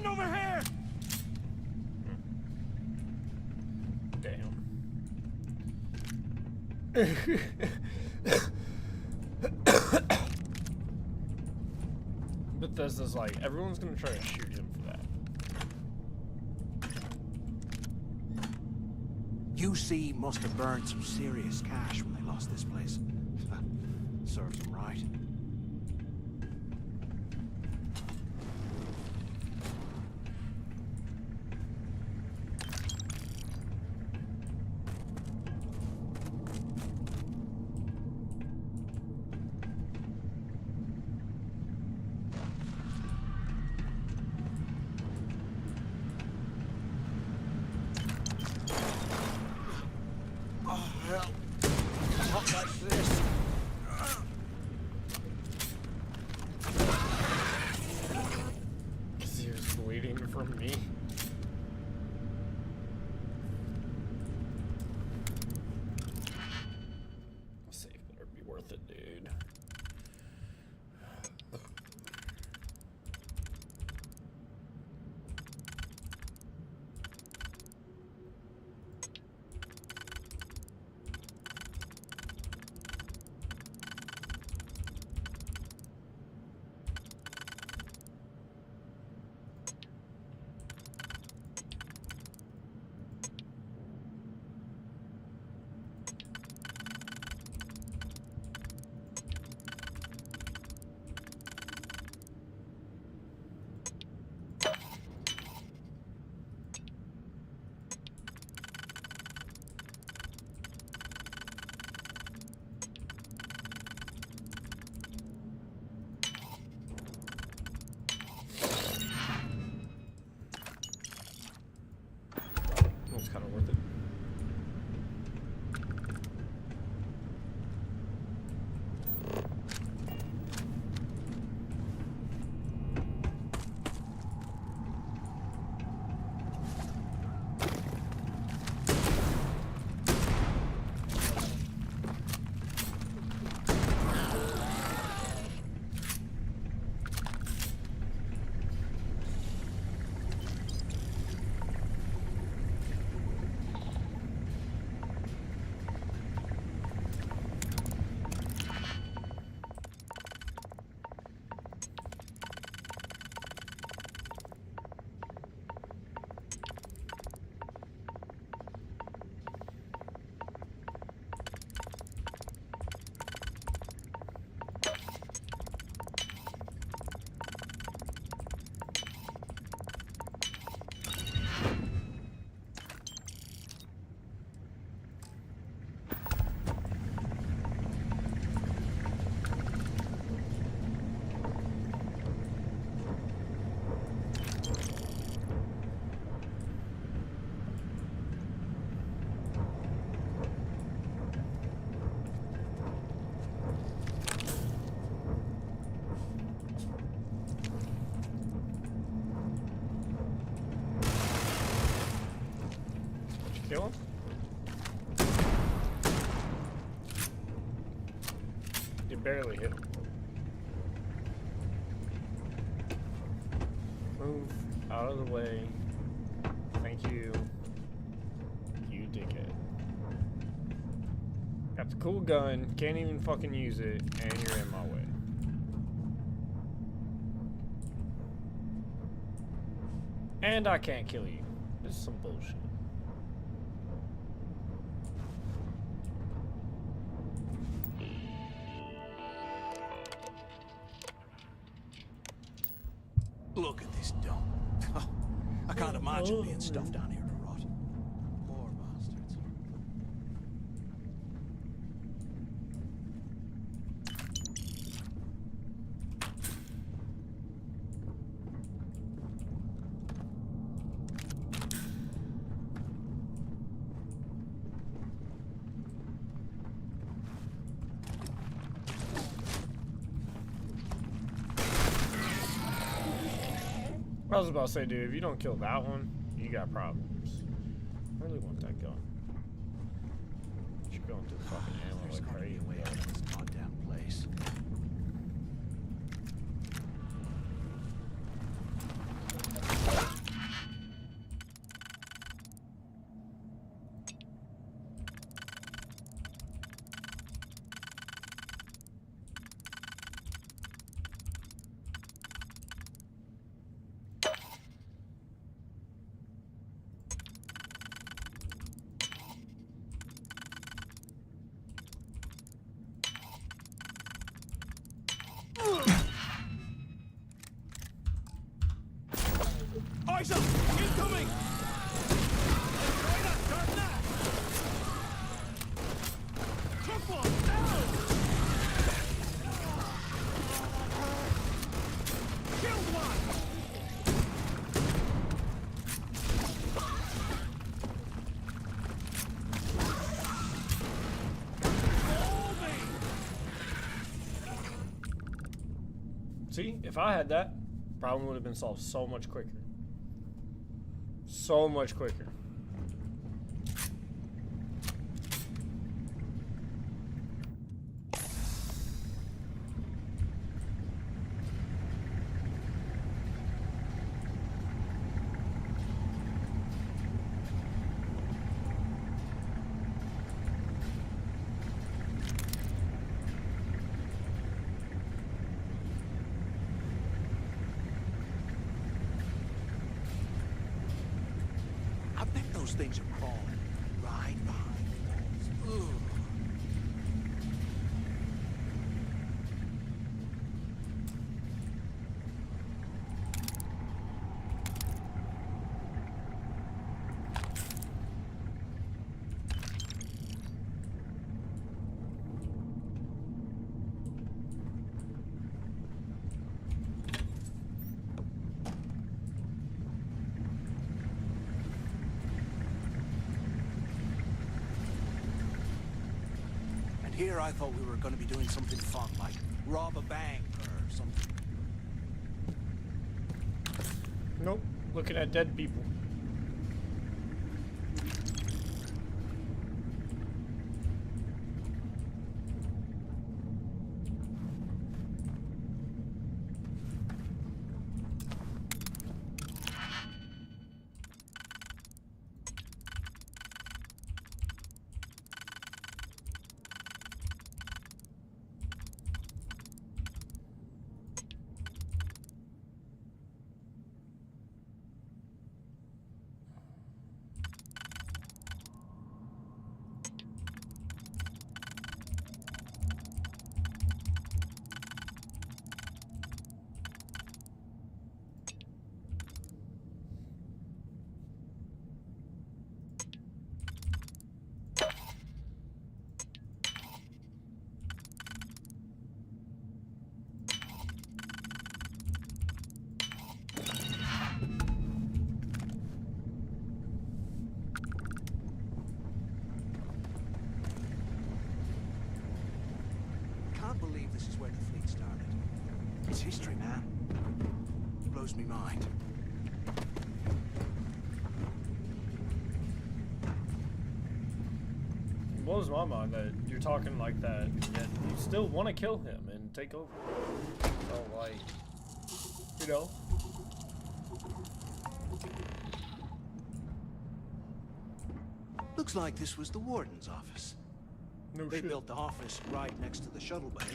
Over here! Damn. Bethesda's like, everyone's gonna try to shoot him for that. UC must have burned some serious cash when they lost this place. Serves them right. barely hit him. Move out of the way. Thank you. You dickhead. Got the cool gun, can't even fucking use it, and you're in my way. And I can't kill you. This is some bullshit. Look at this dump. I can't imagine being stuffed down here to rot. Poor bastards. I was about to say, dude, if you don't kill that one, you got problems. I really want that gun. You're going through the fucking ammo There's like gotta be crazy. a way out of this goddamn place. Eyes up! Incoming! Right up, turn that! Took one! Down! Killed one! See, if I had that, problem would have been solved so much quicker. So much quicker. I bet those things are crawling right behind the walls. Ugh. Here I thought we were going to be doing something fun, like rob a bank or something. Nope. Looking at dead people. Can't believe this is where the fleet started. It's history, man. Blows me mind. blows my mind that you're talking like that, yet you still want to kill him and take over. So, like, you know. Looks like this was the warden's office. No They shit. built the office right next to the shuttle bay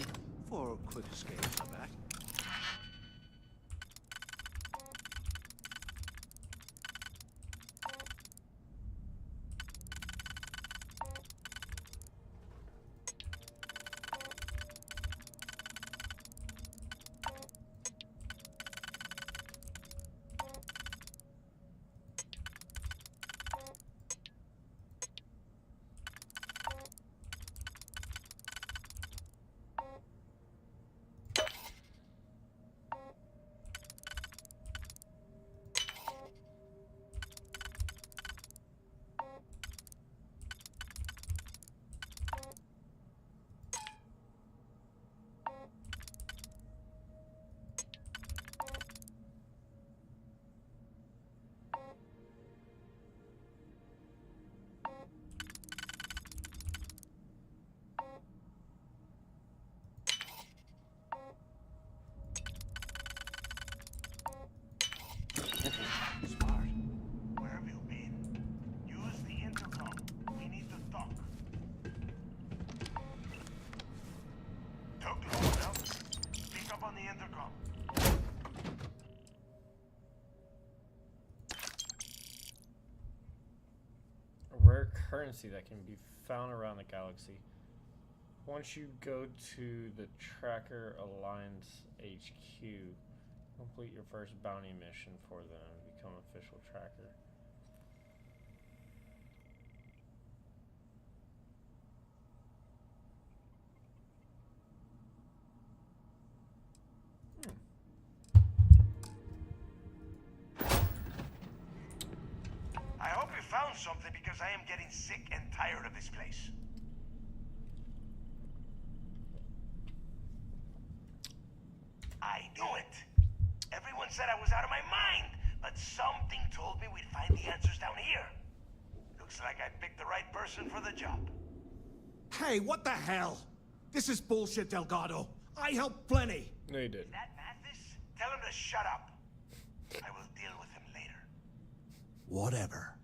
for quick escapes, I bet. Smart. Where have you been? Use the intercom. We need to talk. Talk to someone else. Pick up on the intercom. A rare currency that can be found around the galaxy. Once you go to the Tracker Alliance HQ, complete your first bounty mission for them and become official tracker. I hope you found something because I am getting sick and tired of this place. I knew it. Everyone said I was out of my mind, but something told me we'd find the answers down here. Looks like I picked the right person for the job. Hey, what the hell? This is bullshit, Delgado. I helped plenty. No, you did. That Mathis? Tell him to shut up. I will deal with him later. Whatever.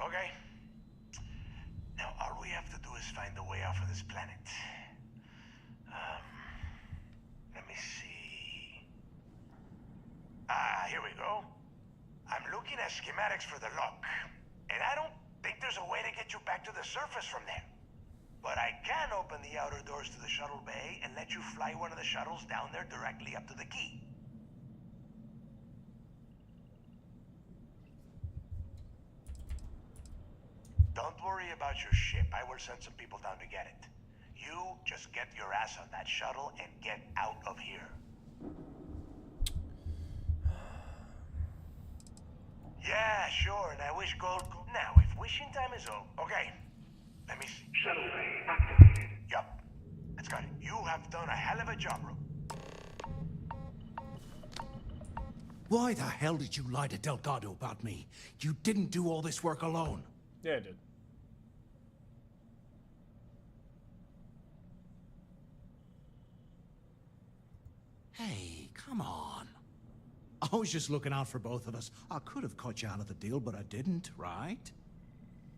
Okay. Now, all we have to do is find a way off of this planet. Let me see. Here we go. I'm looking at schematics for the lock, and I don't think there's a way to get you back to the surface from there. But I can open the outer doors to the shuttle bay and let you fly one of the shuttles down there directly up to the key. Don't worry about your ship. I will send some people down to get it. You just get your ass on that shuttle and get out of here. Yeah, sure, and I wish gold... Now, if wishing time is over... Okay, let me see. Shuttle bay activated. Yup, that's got it. You have done a hell of a job, Rook. Why the hell did you lie to Delgado about me? You didn't do all this work alone. Yeah, I did. Hey, come on. I was just looking out for both of us. I could have cut you out of the deal, but I didn't, right?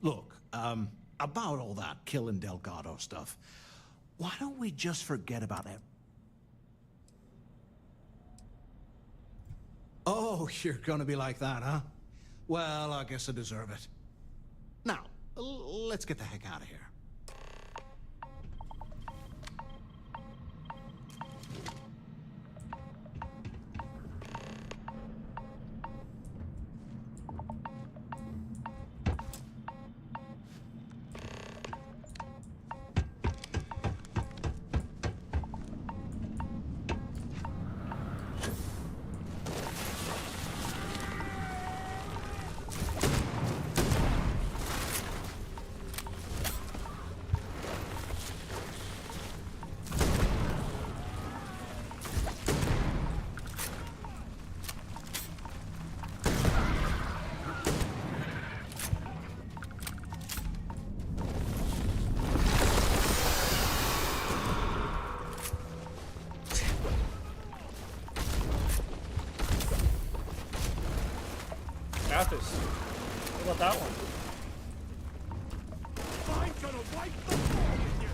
Look, about all that killing Delgado stuff, why don't we just forget about it? Oh, you're gonna be like that, huh? Well, I guess I deserve it. Now, let's get the heck out of here. got this. What about that one? I'm gonna wipe the floor with you.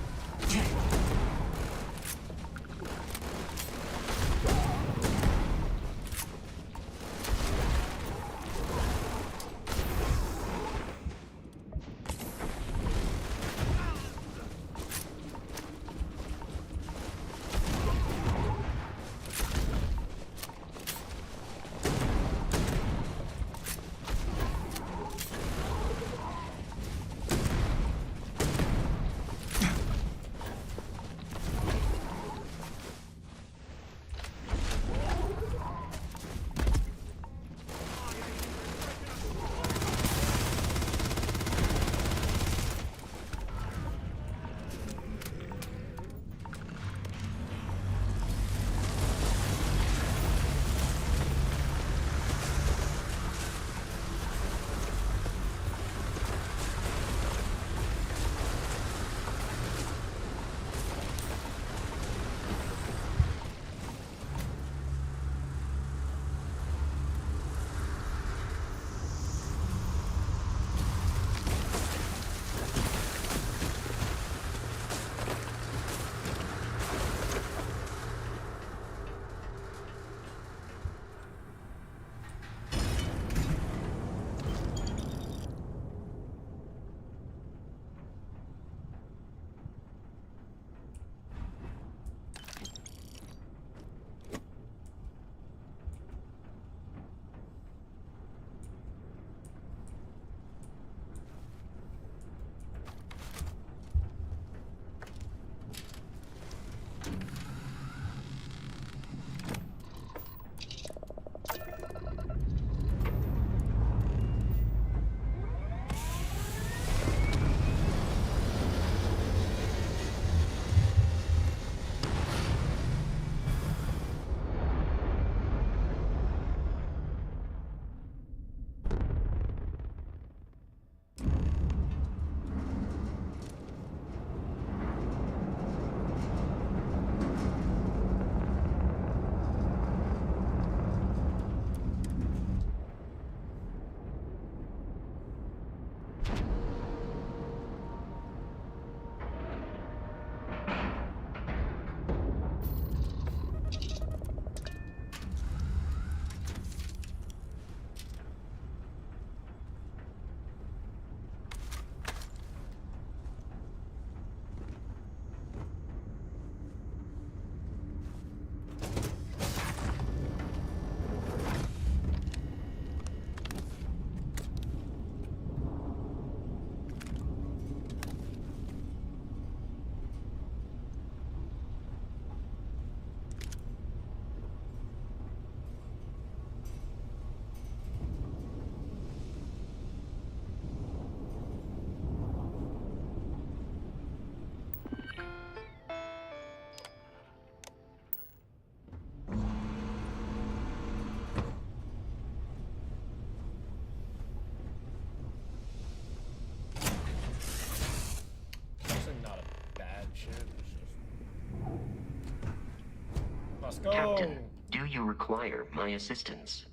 Let's go. Captain, do you require my assistance?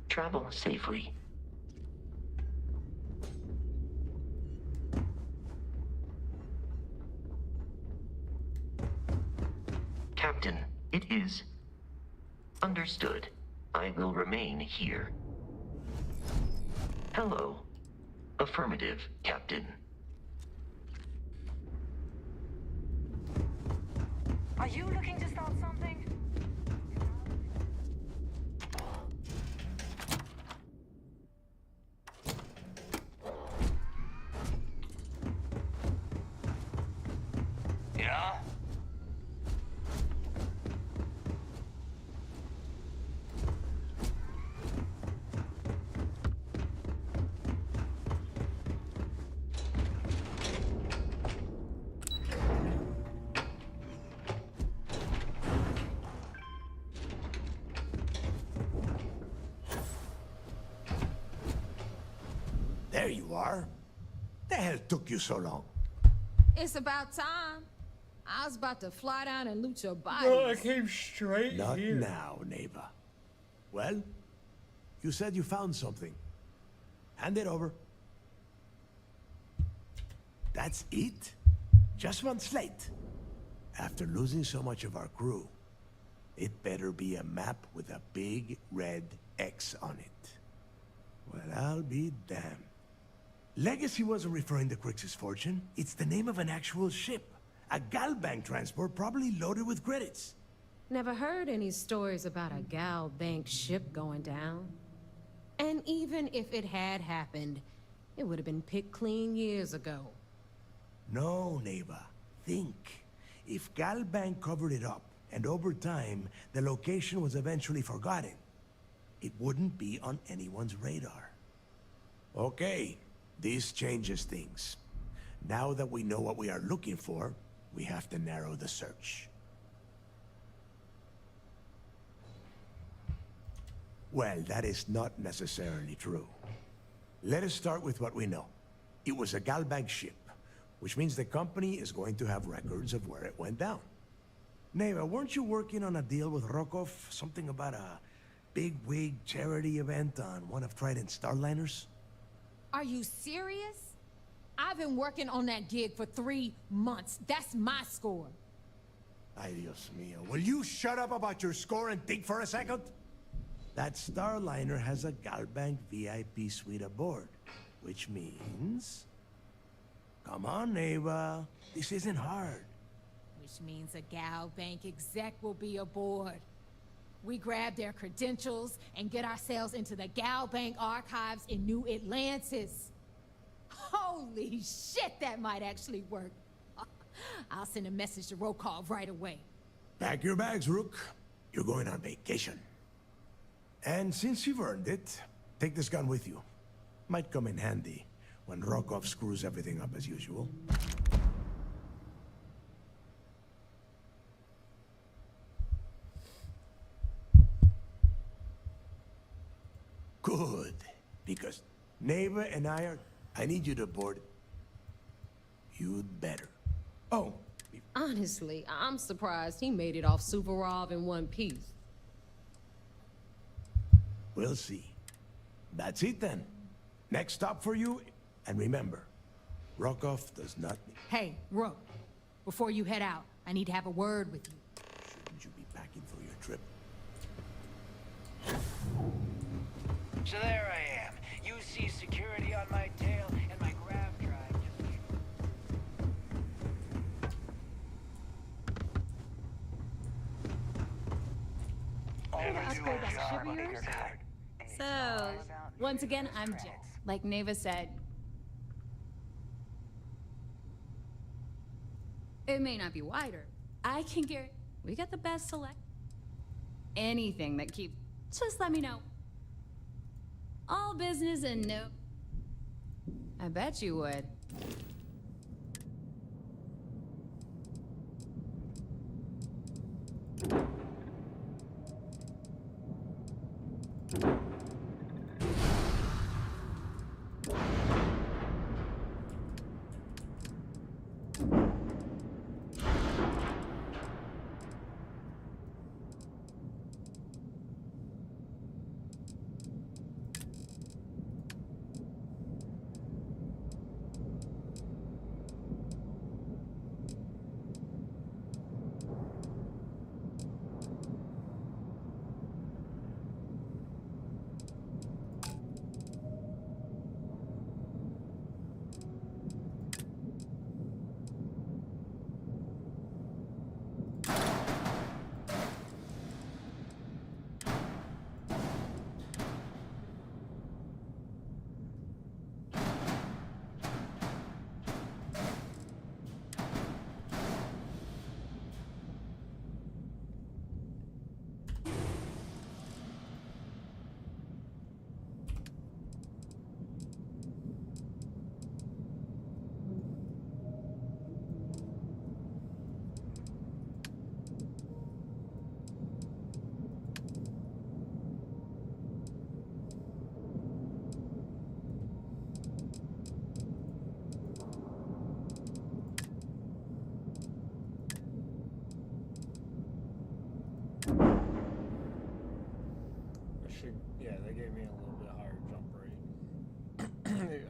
Travel safely. Captain, it is understood. I will remain here. Hello. Affirmative, Captain. Are you looking to start something? Yeah? There you are. The hell took you so long? It's about time. I was about to fly down and loot your body. Bro, I came straight Not here. now, neighbor. Well, you said you found something. Hand it over. That's it? Just one slate? After losing so much of our crew, it better be a map with a big red X on it. Well, I'll be damned. Legacy wasn't referring to Crix's fortune. It's the name of an actual ship. A Galbank transport probably loaded with credits. Never heard any stories about a Gal Bank ship going down. And even if it had happened, it would have been picked clean years ago. No, Neva. Think. If Galbank covered it up, and over time, the location was eventually forgotten, it wouldn't be on anyone's radar. Okay, this changes things. Now that we know what we are looking for, we have to narrow the search. Well, that is not necessarily true. Let us start with what we know. It was a Galbank ship, which means the company is going to have records of where it went down. Neva, weren't you working on a deal with Rokov? Something about a big-wig charity event on one of Trident's starliners? Are you serious? I've been working on that gig for 3 months. That's my score. Ay, Dios mío. Will you shut up about your score and think for a second? That starliner has a Galbank VIP suite aboard, which means... Come on, Neva. This isn't hard. Which means a Gal Bank exec will be aboard. We grab their credentials and get ourselves into the Gal Bank archives in New Atlantis. Holy shit, that might actually work. I'll send a message to Rokov right away. Pack your bags, Rook. You're going on vacation. And since you've earned it, take this gun with you. Might come in handy when Rokov screws everything up as usual. Good, because Neva and I need you to board. You'd better. Oh. Honestly, I'm surprised he made it off Suvorov in one piece. We'll see. That's it then. Next stop for you, and remember, Rokov does not... Hey, Rook, before you head out, I need to have a word with you. Shouldn't you be packing for your trip? So there I am. You see security on my tail, and my grav drive just... So, once again, I'm Jill. Like Neva said, it may not be wider. I can guarantee we got the best select. Anything that keeps... Just let me know. All business and no... I bet you would.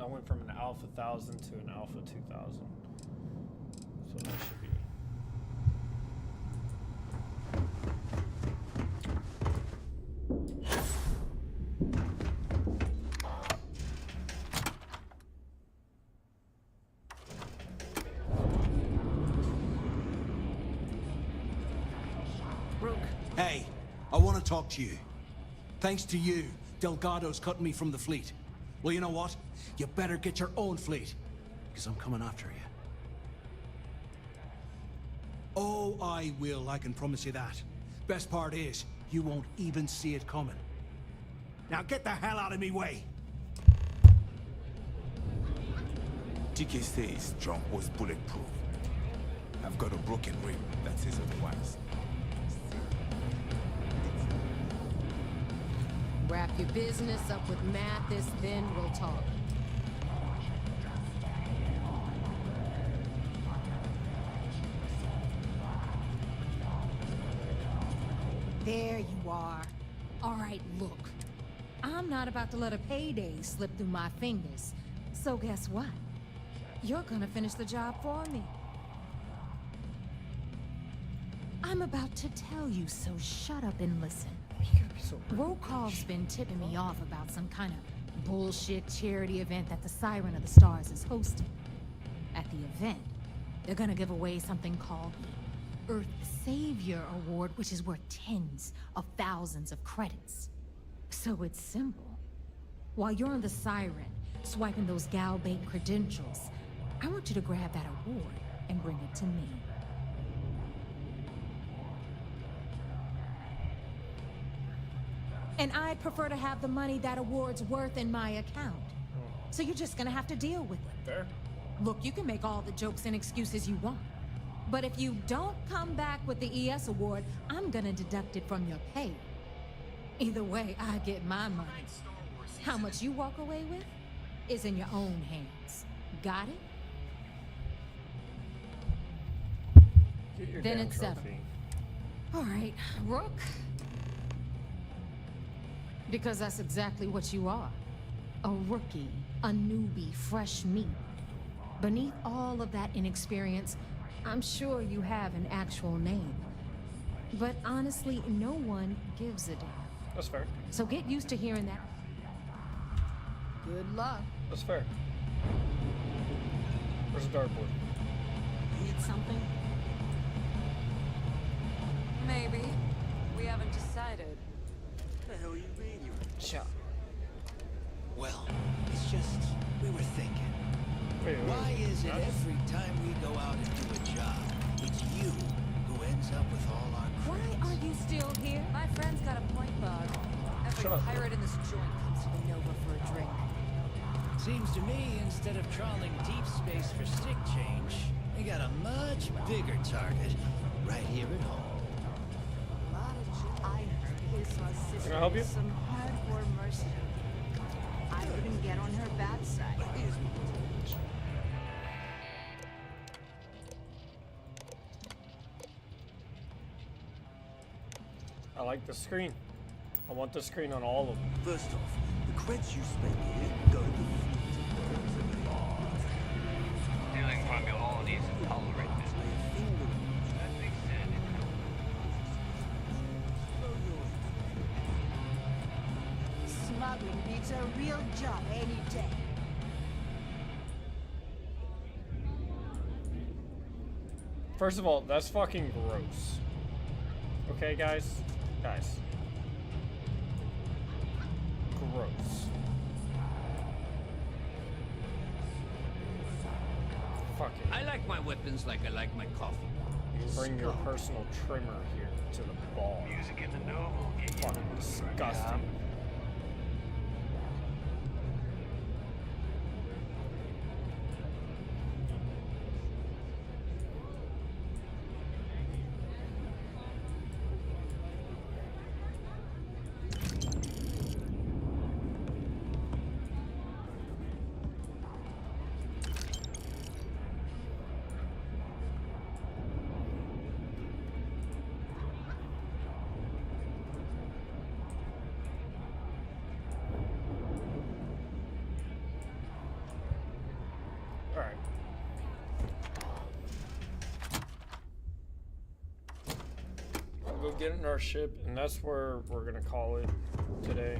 I went from an Alpha 1000 to an Alpha 2000. So that should be. Hey, I want to talk to you. Thanks to you, Delgado's cutting me from the fleet. Well, you know what? You better get your own fleet, because I'm coming after you. Oh, I will, I can promise you that. Best part is, you won't even see it coming. Now get the hell out of me way! TK says Trump was bulletproof. I've got a broken rib that says otherwise. Wrap your business up with Mathis, then we'll talk. There you are. All right, look. I'm not about to let a payday slip through my fingers. So guess what? You're gonna finish the job for me. I'm about to tell you, so shut up and listen. Rokov's been tipping me off about some kind of bullshit charity event that the Siren of the Stars is hosting. At the event, they're gonna give away something called the Earth Savior Award, which is worth tens of thousands of credits. So it's simple. While you're on the Siren, swiping those gal-bait credentials, I want you to grab that award and bring it to me. And I'd prefer to have the money that award's worth in my account. So you're just gonna have to deal with it. Fair. Look, you can make all the jokes and excuses you want. But if you don't come back with the ES award, I'm gonna deduct it from your pay. Either way, I get my money. How much you walk away with is in your own hands. Got it? Get your Then damn it's settled. trophy. All right, Rook. Because that's exactly what you are. A rookie, a newbie, fresh meat. Beneath all of that inexperience, I'm sure you have an actual name. But honestly, no one gives a damn. That's fair. So get used to hearing that. Good luck. That's fair. Where's the dartboard? Need something? Maybe. We haven't decided. What the hell you mean you... Sure. Well, it's just, we were thinking. Wait, Why is it every time we go out and do a job, it's you who ends up with all our Why are you still here? My friend's got a point bug. Every Shut up. pirate in this joint comes to the Nova for a drink. Seems to me, instead of trawling deep space for stick change, we got a much bigger target right here at home. I heard his sister Can I help you? is some hardcore mercenary. I wouldn't get on her bad side. I like the screen. I want the screen on all of them. First off, the creds you spend here go to the fleet. Stealing from you all needs to tolerate this. That makes sense. Smuggling beats a real job any day. First of all, that's fucking gross. Okay, guys? Guys. Gross. Fucking. I like my weapons like I like my coffee. Bring your personal trimmer here to the ball. Music in the Nova will get you. Fucking disgusting. go get in our ship, and that's where we're gonna call it today.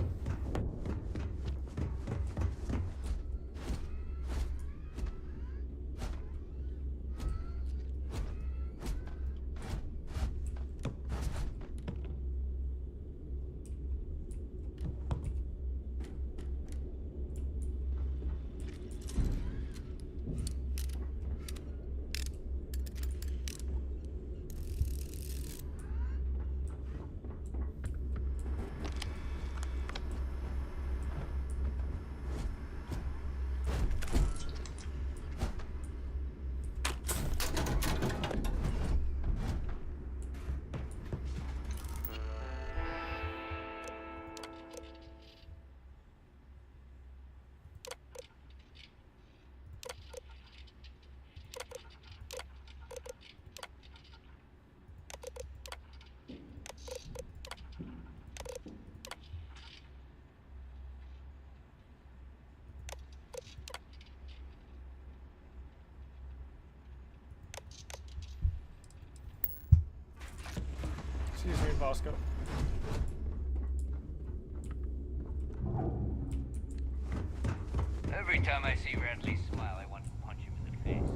Excuse me, Bosco. Every time I see Radley smile, I want to punch him in the face.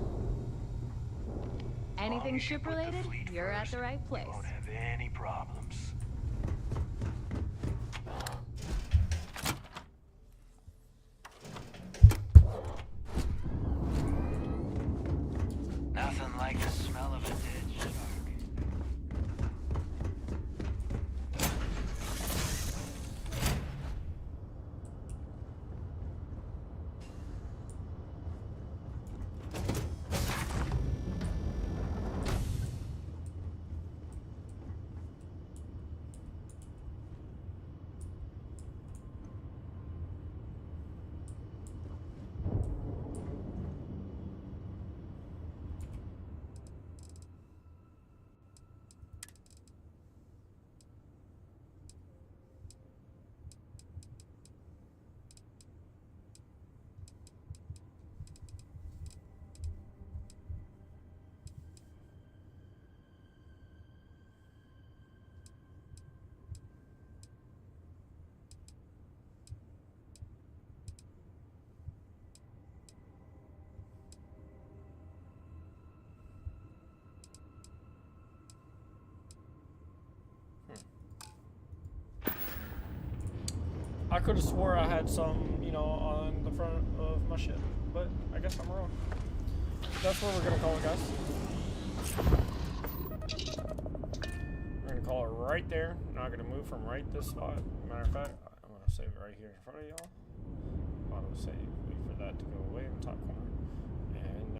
Anything ship related, you're at the right place. Won't have any problems. Nothing like the smell of a dead shark. I could have swore I had some, you know, on the front of my ship, but I guess I'm wrong. That's what we're gonna call it, guys. We're gonna call it right there. Not gonna move from right this spot. Matter of fact, I'm gonna save it right here in front of y'all. Auto save. Wait for that to go away in the top corner.